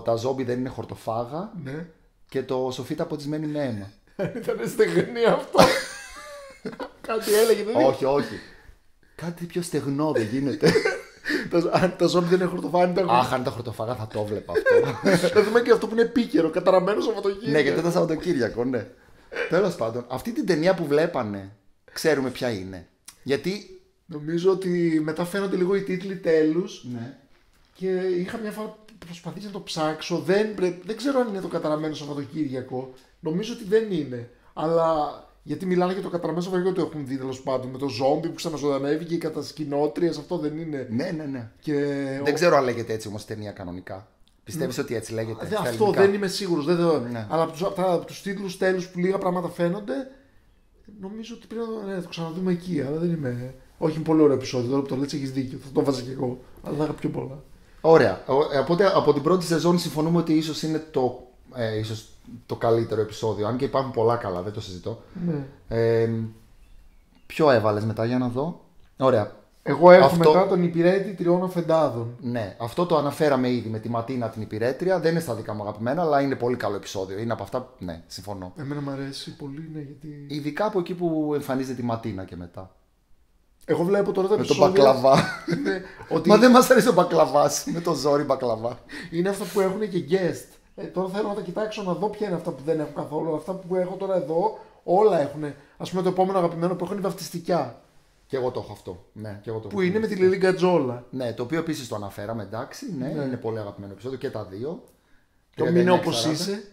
Τα ζόμπι δεν είναι χορτοφάγα. Ναι. Και το Σοφίτα ποτισμένη με αίμα. Ήταν στεγνή αυτό. Κάτι έλεγε, δεν Όχι. Κάτι πιο στεγνό δεν γίνεται. Αν τα ζόμπι δεν είναι χορτοφάνη, Αχ, αν τα χορτοφάγα θα το βλέπα αυτό. θα δούμε και αυτό που είναι επίκαιρο, καταραμένο Σαββατοκύριακο. Ναι, γιατί ήταν Σαββατοκύριακο, ναι. Τέλος πάντων, αυτή την ταινία που βλέπανε, ξέρουμε ποια είναι. Γιατί. Νομίζω ότι μετά φαίνονται λίγο οι τίτλοι τέλους. Ναι. Και είχα μια φορά προσπαθήσει να το ψάξω. Δεν ξέρω αν είναι το καταραμένο Σαββατοκύριακο. Νομίζω ότι δεν είναι. Αλλά γιατί μιλάνε για το καταραμένο Σαββατοκύριακο, το έχουν δει τέλος πάντων. Με το ζόμπι που ξαναζωντανεύει και οι κατασκηνώτριες, αυτό δεν είναι. Ναι. Και... Δεν ξέρω αν λέγεται έτσι όμως ταινία κανονικά. Πιστεύεις ότι έτσι λέγεται. Αυτό δεν είμαι σίγουρος. Ναι. Αλλά από τους τίτλους τέλους που λίγα πράγματα φαίνονται, νομίζω ότι πρέπει να το ξαναδούμε εκεί. Αλλά δεν είμαι. Όχι, είναι πολύ ωραίο επεισόδιο. Τώρα που το λέτε, έχεις δίκιο. Θα το βάζα κι εγώ. Αλλά θα είχα πιο πολλά. Ωραία. Οπότε από την πρώτη σεζόν συμφωνούμε ότι ίσως είναι το καλύτερο επεισόδιο. Αν και υπάρχουν πολλά καλά, δεν το συζητώ. Ναι. Ποιο έβαλες μετά για να δω. Ωραία. Εγώ έχω μετά τον υπηρέτη τριών αφεντάδων. Ναι, αυτό το αναφέραμε ήδη με τη Ματίνα την υπηρέτρια. Δεν είναι στα δικά μου αγαπημένα, αλλά είναι πολύ καλό επεισόδιο. Είναι από αυτά. Ναι, συμφωνώ. Εμένα μου αρέσει πολύ, ναι, γιατί. Ειδικά από εκεί που εμφανίζεται η Ματίνα και μετά. Εγώ βλέπω τώρα τα επεισόδια. Με τον μπακλαβά. Ναι, ότι... Μα δεν μας αρέσει ο μπακλαβάς. Με το ζόρι μπακλαβά. Είναι αυτά που έχουν και guest. Τώρα θέλω να τα κοιτάξω να δω ποια είναι αυτά που δεν έχω καθόλου. Αυτά που έχω τώρα εδώ όλα έχουν. Ας πούμε το επόμενο αγαπημένο που έχω είναι η βαφτιστικιά. Και εγώ το έχω αυτό. Ναι, και εγώ το που είναι με τη Λίλη Γκατζόλα. Ναι, το οποίο επίσης το αναφέραμε, εντάξει. Ναι, είναι πολύ αγαπημένο επεισόδιο και τα δύο. Το μείνε όπως είσαι.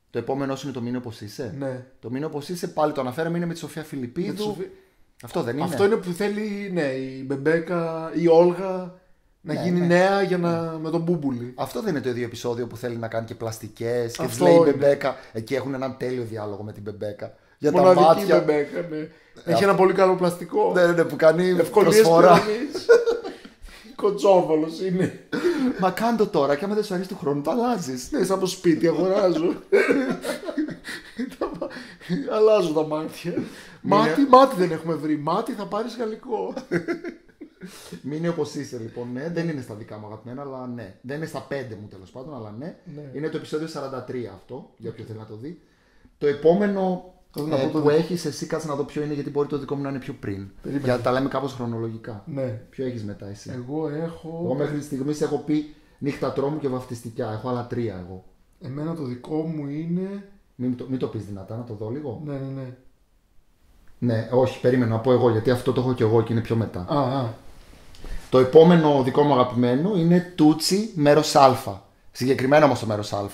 Το επόμενο είναι το μείνε όπως είσαι. Ναι. Το μείνε όπως είσαι, πάλι το αναφέραμε, είναι με τη Σοφία Φιλιππίδου. Αυτό δεν είναι. Αυτό είναι που θέλει, ναι, η Μπεμπέκα, η Όλγα να γίνει νέα για με τον Μπούμπουλη. Αυτό δεν είναι το ίδιο επεισόδιο που θέλει να κάνει και πλαστικές και της λέει η Μπεμπέκα. Εκεί έχουν έναν τέλειο διάλογο με την Μπεμπέκα. Για μοναδική τα μάτια. Μπεμπέκα, ναι. Έχει ένα πολύ καλό πλαστικό. Ναι, που κάνει προσφορά. Κοτσόβολος είναι. Μα κάντο τώρα και άμα δεν σου αρέσει του χρόνου το αλλάζεις. Ναι, σαν από σπίτι αγοράζω. Αλλάζω τα μάτια. Μάτι δεν έχουμε βρει. Μάτι θα πάρεις γαλλικό. Μείνε όπως είσαι λοιπόν, ναι. Δεν είναι στα δικά μου αγαπημένα, αλλά ναι. Δεν είναι στα 5 μου τέλος πάντων, αλλά ναι. Είναι το επεισόδιο 43 αυτό, για όποιον θέλει να το δει. Το επόμενο Που έχεις εσύ, κάτσε να δω ποιο είναι, γιατί μπορεί το δικό μου να είναι πιο πριν. Περίμενε. Για να τα λέμε κάπως χρονολογικά. Ναι. Ποιο έχεις μετά εσύ? Εγώ Εγώ μέχρι στιγμής έχω πει νύχτα τρόμου και βαφτιστικιά. Έχω άλλα 3 εγώ. Εμένα το δικό μου είναι. Μην το πεις δυνατά, να το δω λίγο. Ναι, ναι, ναι. Ναι, όχι, περίμενα να πω εγώ, γιατί αυτό το έχω και εγώ και είναι πιο μετά. Α. Το επόμενο δικό μου αγαπημένο είναι Τούτσι μέρος Α. Συγκεκριμένα όμως το μέρος Α.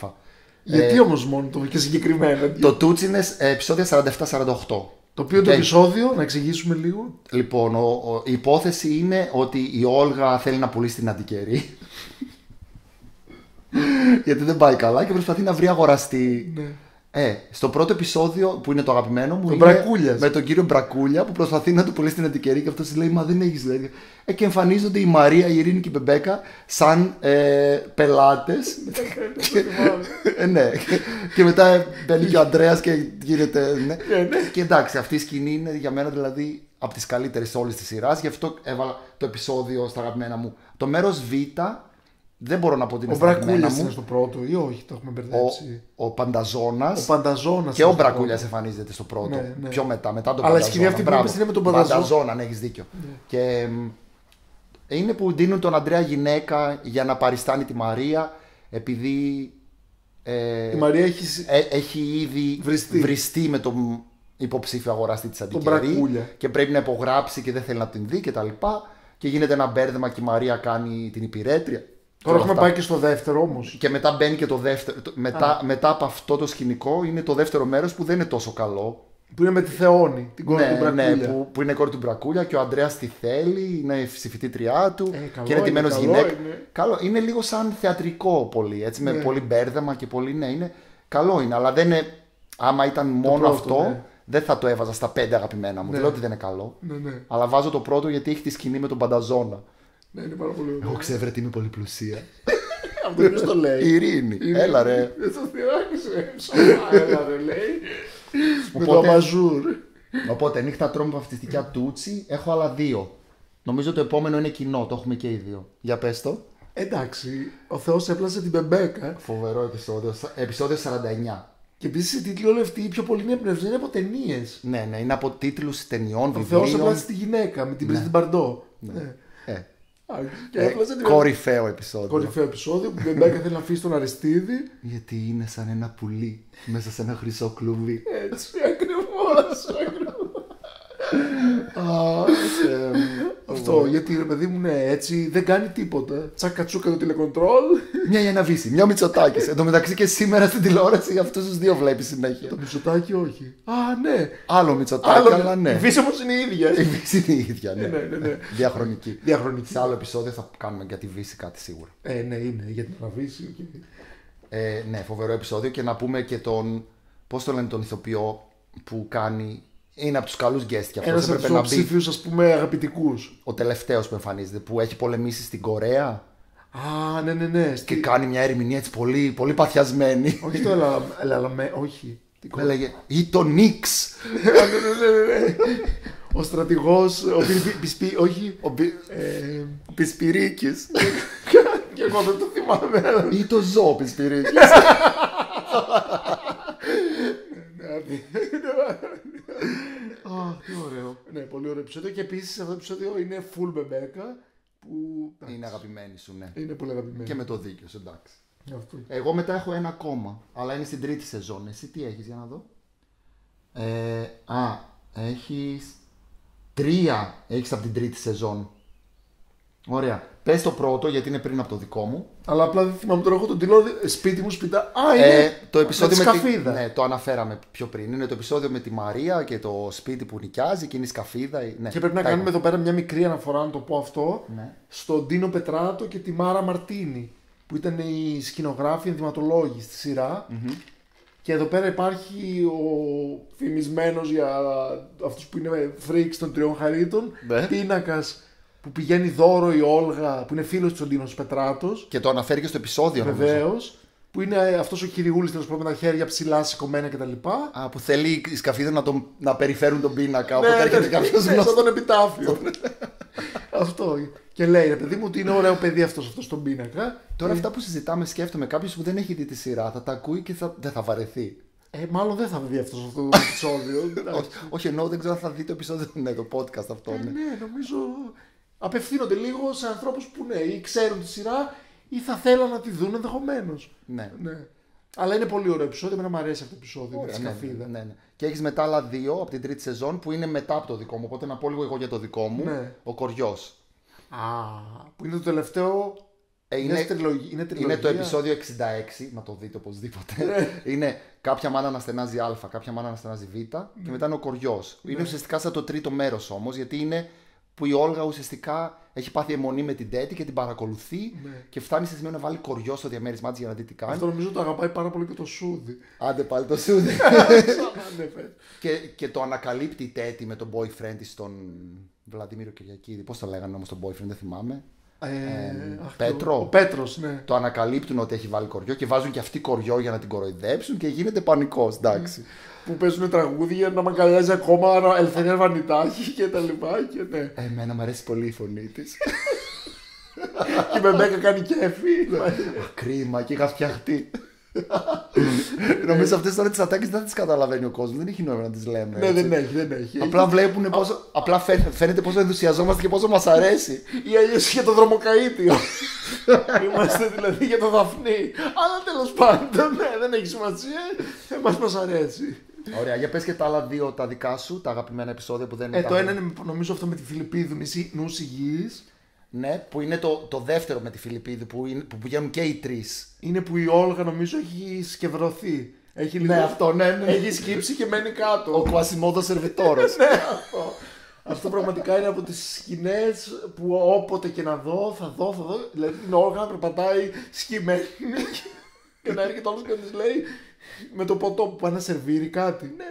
Γιατί όμως μόνο το και συγκεκριμένα? Το Τούτσι είναι επεισόδια 47-48. Το οποίο το επεισόδιο, να εξηγήσουμε λίγο. Λοιπόν, η υπόθεση είναι ότι η Όλγα θέλει να πουλήσει την Αντικερή. Γιατί δεν πάει καλά και προσπαθεί να βρει αγοραστή. Ναι. Στο πρώτο επεισόδιο που είναι το αγαπημένο μου, με τον κύριο Μπρακούλια που προσπαθεί να του πουλήσει την Αντικερή και αυτό της λέει: Μα δεν έχεις λέει. Και εμφανίζονται η Μαρία, η Ειρήνη και η Μπεμπέκα σαν πελάτες. Ναι. Και μετά μπαίνει και ο Ανδρέας και γίνεται. Ναι. Και εντάξει, αυτή η σκηνή είναι για μένα δηλαδή από τις καλύτερες όλες της σειράς. Γι' αυτό έβαλα το επεισόδιο στα αγαπημένα μου. Το μέρος Β. Δεν μπορώ να πω ότι είναι ο Μπρακούλιας είναι στο πρώτο ή όχι, το έχουμε μπερδέψει. Ο Πανταζώνας. Και ο Μπρακούλιας εμφανίζεται στο πρώτο. Ναι. Πιο μετά τον Πανταζώνα. Αλλά η σκηνή αυτή που είπες είναι με τον Πανταζώνα, ναι, έχεις δίκιο. Ναι. Και είναι που δίνουν τον Ανδρέα γυναίκα για να παριστάνει τη Μαρία, επειδή η Μαρία έχει ήδη βριστεί με τον υποψήφιο αγοραστή της Αντικερή και πρέπει να υπογράψει και δεν θέλει να την δει κτλ. Και γίνεται ένα μπέρδεμα και η Μαρία κάνει την υπηρέτρια. Τώρα έχουμε πάει και στο δεύτερο όμως. Και μετά μπαίνει και το δεύτερο. Μετά από αυτό το σκηνικό είναι το δεύτερο μέρος που δεν είναι τόσο καλό. Που είναι με τη Θεόνη, την κόρη του Μπρακούλια. Ναι, που είναι η κόρη του Μπρακούλια και ο Ανδρέας τη θέλει, είναι στη φοιτήτριά του και είναι τιμένος γυναίκα. Καλό, είναι λίγο σαν θεατρικό πολύ, έτσι, με πολύ μπέρδεμα και πολύ. Ναι, είναι, καλό είναι, αλλά δεν είναι. Άμα ήταν μόνο αυτό, δεν θα το έβαζα στα 5 αγαπημένα μου. Δεν λέω ότι δεν είναι καλό. Αλλά βάζω το πρώτο γιατί έχει τη σκηνή με τον Πανταζώνα. Ναι, είναι πάρα πολύ ωραίο. Εγώ ξέρω ότι είμαι πολύ πλουσία. Αυτό ποιος το λέει? Η Ειρήνη. Έλα ρε. Δεν το θυμάσαι. Έλα ρε λέει. Με το αμαζούρ. Οπότε νύχτα τρόμου βαφτιστικιά Τούτσι. Έχω άλλα 2. Νομίζω το επόμενο είναι κοινό. Το έχουμε και οι 2. Για πες το. Εντάξει. Ο Θεός έπλασε την Μπεμπέκα. Φοβερό επεισόδιο. Επεισόδιο 49. Και επίσης οι τίτλοι όλοι αυτοί πιο πολύ είναι εμπνευσμένοι από ταινίες. Ναι, είναι από τίτλους ταινιών, βιβλίων. Ο Θεός έπλασε τη γυναίκα με την Πρίστη Μπαρντό. Κορυφαίο επεισόδιο. Κορυφαίο επεισόδιο που η Μπεμπέκα θέλει να αφήσει τον Αριστίδη. Γιατί είναι σαν ένα πουλί μέσα σε ένα χρυσό κλουβί. Έτσι, ακριβώς. Αυτό, γιατί ρε παιδί μου είναι έτσι, δεν κάνει τίποτα. Τσάκα τσούκα το τηλεκοντρόλ. Μια Γιανναβίση, μια Μητσοτάκης. Εν τω μεταξύ και σήμερα στην τηλεόραση αυτούς τους 2 βλέπεις συνέχεια. Το Μητσοτάκη όχι. Α, ναι. Άλλο Μητσοτάκη, αλλά ναι. Η Βύση όμως είναι η ίδια. Η Βύση είναι η ίδια, ναι. Ναι. Διαχρονική. Διαχρονική. Σε άλλο επεισόδιο θα κάνουμε για τη Βύση κάτι σίγουρα. Ναι, είναι για την Βύση. Ναι, φοβερό επεισόδιο και να πούμε και τον. Πώς το λένε τον ηθοποιό που κάνει. Είναι από τους καλούς guest και αυτός έπρεπε να μπει. Ένας ψήφιους ας πούμε αγαπητικούς. Ο τελευταίος που εμφανίζεται, που έχει πολεμήσει στην Κορέα. Α, ναι. Και κάνει μια ερμηνεία έτσι πολύ, πολύ παθιασμένη. Όχι το Ελαλαμέ, όχι. Έλεγε ή το Νίξ. Ναι. Ο στρατηγός, ο Πισπυρίκης. Και εγώ δεν το θυμάμαι. Ή το Ζω Πισπυρίκης. Τι ωραίο. Ναι, πολύ ωραίο επεισόδιο. Και επίσης αυτό το επεισόδιο είναι full Μπεμπέκα. Που είναι αγαπημένη σου, ναι. Είναι πολύ αγαπημένη. Και με το δίκιο σου, εντάξει. Αυτό. Εγώ μετά έχω ένα ακόμα, αλλά είναι στην 3η σεζόν. Εσύ τι έχεις, για να δω. Έχεις 3. Έχεις από την 3η σεζόν. Ωραία. Πες το πρώτο γιατί είναι πριν από το δικό μου. Αλλά απλά δεν θυμάμαι τώρα. Έχω τον τίτλο σπίτι μου σπιτά. Είναι το επεισόδιο με τη σκαφίδα. Ναι, το αναφέραμε πιο πριν. Είναι το επεισόδιο με τη Μαρία και το σπίτι που νοικιάζει και είναι η σκαφίδα. Ναι, και πρέπει να κάνουμε εδώ πέρα μια μικρή αναφορά, να το πω αυτό. Ναι. Στον Ντίνο Πετράτο και τη Μάρα Μαρτίνη. Που ήταν οι σκηνογράφοι ενδυματολόγοι στη σειρά. Mm-hmm. Και εδώ πέρα υπάρχει ο φημισμένος για αυτούς που είναι freaks των 3 χαρίτων. Ναι. Πίνακας. Που πηγαίνει δώρο η Όλγα, που είναι φίλος του Ντίνος Πετράτος. Και το αναφέρει και στο επεισόδιο. Βεβαίως. Που είναι αυτός ο κυριούλης τέλος πάντων με τα χέρια ψηλά σηκωμένα κτλ. Που θέλει οι σκαφίδες να περιφέρουν τον πίνακα. Οπότε έρχεται κάποιος σαν τον επιτάφιο. Αυτό. Και λέει ρε παιδί μου ότι είναι ωραίο παιδί αυτός τον πίνακα. Τώρα αυτά που συζητάμε, σκέφτομαι κάποιος που δεν έχει δει τη σειρά θα τα ακούει και δεν θα βαρεθεί. Μάλλον δεν θα δει αυτό το επεισόδιο. Όχι, εννοώ, δεν ξέρω αν θα δει το επεισόδιο. Ναι, το podcast αυτό. Ναι, νομίζω. Απευθύνονται λίγο σε ανθρώπους που ή ξέρουν τη σειρά ή θα θέλαν να τη δουν ενδεχομένως. Ναι. Αλλά είναι πολύ ωραίο επεισόδιο. Εμένα μου αρέσει αυτό το επεισόδιο. Ναι. Και έχεις μετά άλλα 2 από την τρίτη σεζόν που είναι μετά από το δικό μου. Οπότε να πω λίγο εγώ για το δικό μου. Ναι. Ο Κοριός. Που είναι το τελευταίο. Είναι το επεισόδιο 66. Να το δείτε οπωσδήποτε. Είναι κάποια μάνα να στενάζει Α, κάποια μάνα να στενάζει Β. Και μετά είναι ο Κοριός. Είναι ουσιαστικά σαν το τρίτο μέρος όμως, γιατί είναι που η Όλγα ουσιαστικά έχει πάθει αιμονή με την Τέτη και την παρακολουθεί και φτάνει σε σημείο να βάλει κοριό στο διαμέρισμά της για να δει τι κάνει. Αυτό νομίζω το αγαπάει πάρα πολύ και το Σούδι. Άντε πάλι το Σούδι. Και το ανακαλύπτει η Τέτη με τον boyfriend της, τον Βλαντιμίρο Κυριακίδη. Πώς το λέγανε όμως τον boyfriend, δεν θυμάμαι. Πέτρο. Ο Πέτρος, ναι. Το ανακαλύπτουν ότι έχει βάλει κοριό και βάζουν και αυτοί κοριό για να την κοροϊδέψουν και γίνεται πανικός. Εντάξει. Που παίζουν τραγούδια να μ' αγκαλιάζει ακόμα Ελευθερία Βανιτάκη και τα λοιπά. Ναι. Εμένα μου αρέσει πολύ η φωνή της. Και η Μπεμπέκα κάνει κέφι. Κρίμα και είχα φτιαχτεί. Νομίζω αυτές τώρα τις ατάκες δεν τις καταλαβαίνει ο κόσμος. Δεν έχει νόημα να τις λέμε. Ναι, δεν έχει. Απλά βλέπουν πόσο. Απλά φαίνεται πόσο ενθουσιαζόμαστε και πόσο μας αρέσει. Ή αλλιώς για το δρομοκαΐτιο. Είμαστε δηλαδή για το Δαφνί. Αλλά τέλος πάντων, δεν έχει σημασία. Εμάς μας αρέσει. Ωραία, για πες και τα άλλα 2 τα δικά σου, τα αγαπημένα επεισόδια που δεν είναι. Το ένα είναι νομίζω αυτό με τη Φιλιππίδου, Νους Υγιής. Ναι, που είναι το δεύτερο με τη Φιλιππίδου, που πηγαίνουν και οι 3. Είναι που η Όλγα νομίζω έχει σκευρωθεί. Ναι, αυτό, ναι. Έχει σκύψει και μένει κάτω. Ο Κουασιμόδος Σερβιτόρος. Ναι, αυτό. Αυτό πραγματικά είναι από τις σκηνές που όποτε και να δω, θα δω. Δηλαδή την Όλγα να περπατάει σκυμμένη και να έρχεται όλος και να της λέει με το ποτό που πάει να σερβίρει κάτι. Ναι.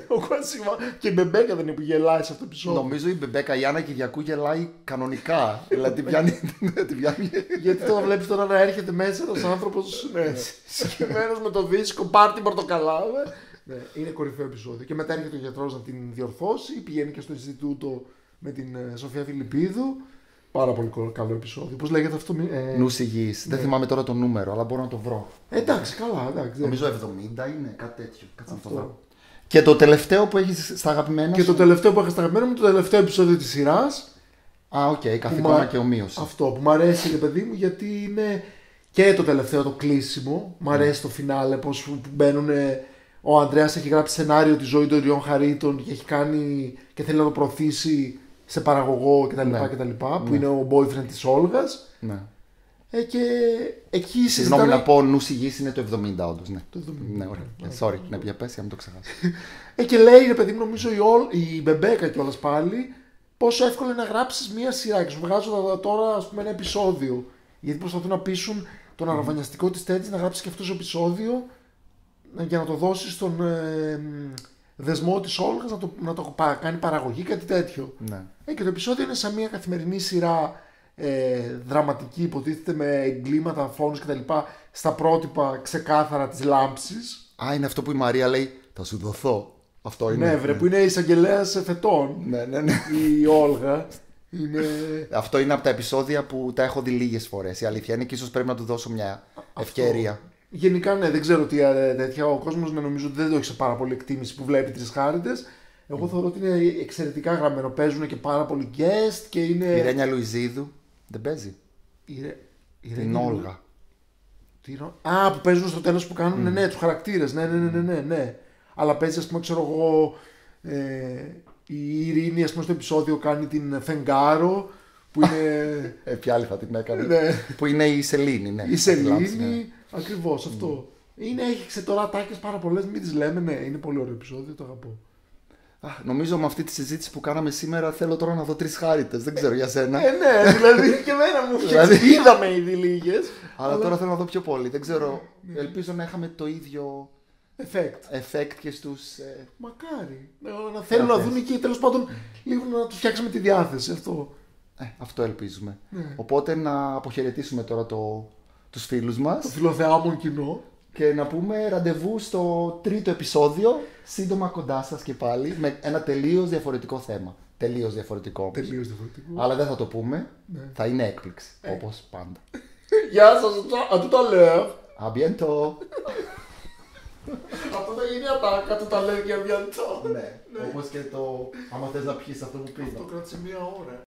Ο Κουασιμά. Και η Μπεμπέκα δεν είναι που γελάει σε αυτό το επεισόδιο. Νομίζω η Μπεμπέκα, η Άννα Κυριακού γελάει κανονικά. Δηλαδή τη πιάνει. Γιατί τώρα βλέπεις τώρα να έρχεται μέσα ένας άνθρωπος σκυμμένος με το δίσκο, πάρτι πορτοκαλάδα. Είναι κορυφαίο επεισόδιο. Και μετά έρχεται ο γιατρός να την διορθώσει, πηγαίνει και στο Ινστιτούτο με την Σοφία Φιλιππίδου. Πάρα πολύ καλό επεισόδιο. Πώς λέγεται αυτό? Νους Υγιής. Δεν θυμάμαι τώρα το νούμερο, αλλά μπορώ να το βρω. Εντάξει, καλά. Εντάξει, νομίζω 70 είναι, κάτι τέτοιο. Κάτσε να το βρω. Και το τελευταίο που έχεις στα αγαπημένα σου. Και το τελευταίο που έχεις στα αγαπημένα μου είναι το τελευταίο επεισόδιο της σειράς. Οκ, καθήκωνα και ομοίωση. Αυτό που μου αρέσει, ρε παιδί μου, γιατί είναι και το τελευταίο το κλείσιμο. Μου αρέσει το φινάλε, πως μπαίνουν. Ο Ανδρέας έχει γράψει σενάριο τη ζωή των Ριών Χαρίτων και έχει κάνει και θέλει να το προωθήσει σε παραγωγό κτλ. Που είναι ο boyfriend της Όλγας. Ναι. Και εκεί συγγνώμη να πω, Νους Υγιής είναι το 70 όντως. Ναι, το 70. Ναι, ωραία. Sorry, να πια για να το ξεχάσω. Και λέει, ρε παιδί μου, νομίζω η Μπεμπέκα κιόλας πάλι, πόσο εύκολο είναι να γράψεις μία σειρά. Και σου βγάζω τώρα, ας πούμε, ένα επεισόδιο. Γιατί προσπαθούν να πείσουν τον αραβωνιαστικό της Τέτης να γράψει και αυτό το επεισόδιο για να το δώσει στον δεσμό της Όλγας να το κάνει παραγωγή, κάτι τέτοιο. Ναι. Και το επεισόδιο είναι σαν μια καθημερινή σειρά δραματική, υποτίθεται με εγκλήματα, φόνους κτλ. Στα πρότυπα ξεκάθαρα της λάμψης. Είναι αυτό που η Μαρία λέει, θα σου δοθώ. Αυτό είναι. Ναι, που είναι η εισαγγελέας φετών. Ναι. Η Όλγα. Αυτό είναι από τα επεισόδια που τα έχω δει λίγες φορές. Η αλήθεια είναι και ίσως πρέπει να του δώσω μια ευκαιρία. Γενικά, ναι, δεν ξέρω τι τέτοια. Ο κόσμος νομίζω ότι δεν το έχει σε πάρα πολύ εκτίμηση που βλέπει Τρεις Χάριτες. Εγώ θεωρώ ότι είναι εξαιρετικά γραμμένο. Παίζουν και πάρα πολύ guest και είναι. Η Ρένια Λουιζίδου δεν παίζει. Την Όλγα. Που παίζουν στο τέλος που κάνουν τους χαρακτήρες. Ναι. Αλλά παίζει, ας πούμε, ξέρω εγώ. Η Ειρήνη, ας πούμε, στο επεισόδιο κάνει την Φεγγάρο. Που είναι. Ποια άλλη θα την έκανε. Που είναι η Σελήνη. Ναι. Η Σελήνη. Ακριβώς αυτό. Έχει τώρα ατάκες πάρα πολλές, μην τις λέμε. Ναι, είναι πολύ ωραίο επεισόδιο, το αγαπώ. Νομίζω με αυτή τη συζήτηση που κάναμε σήμερα θέλω τώρα να δω Τρεις Χάριτες. Δεν ξέρω για σένα. Ναι, δηλαδή και εμένα μου φτιάξει. Είδαμε ήδη λίγες. Αλλά τώρα θέλω να δω πιο πολύ. Δεν ξέρω. Ελπίζω να είχαμε το ίδιο effect και στους. Μακάρι. Να θέλουν να δουν και τέλος πάντων λίγο να τους φτιάξουμε τη διάθεση. Αυτό ελπίζουμε. Οπότε να αποχαιρετήσουμε τώρα τους φίλους μας. Το φιλοθεάμον κοινό. Και να πούμε ραντεβού στο τρίτο επεισόδιο, σύντομα κοντά σας και πάλι, με ένα τελείως διαφορετικό θέμα. Τελείως διαφορετικό. Αλλά δεν θα το πούμε, θα είναι έκπληξη, όπως πάντα. Γεια σας, à tout à l'heure. À bientôt. Αυτό οικογενειακά κάτω τα λέει για διαλυτό. Ναι, όπως και το. Άμα θες να πιεις αυτό που πίνω. Το κράτησε μία ώρα.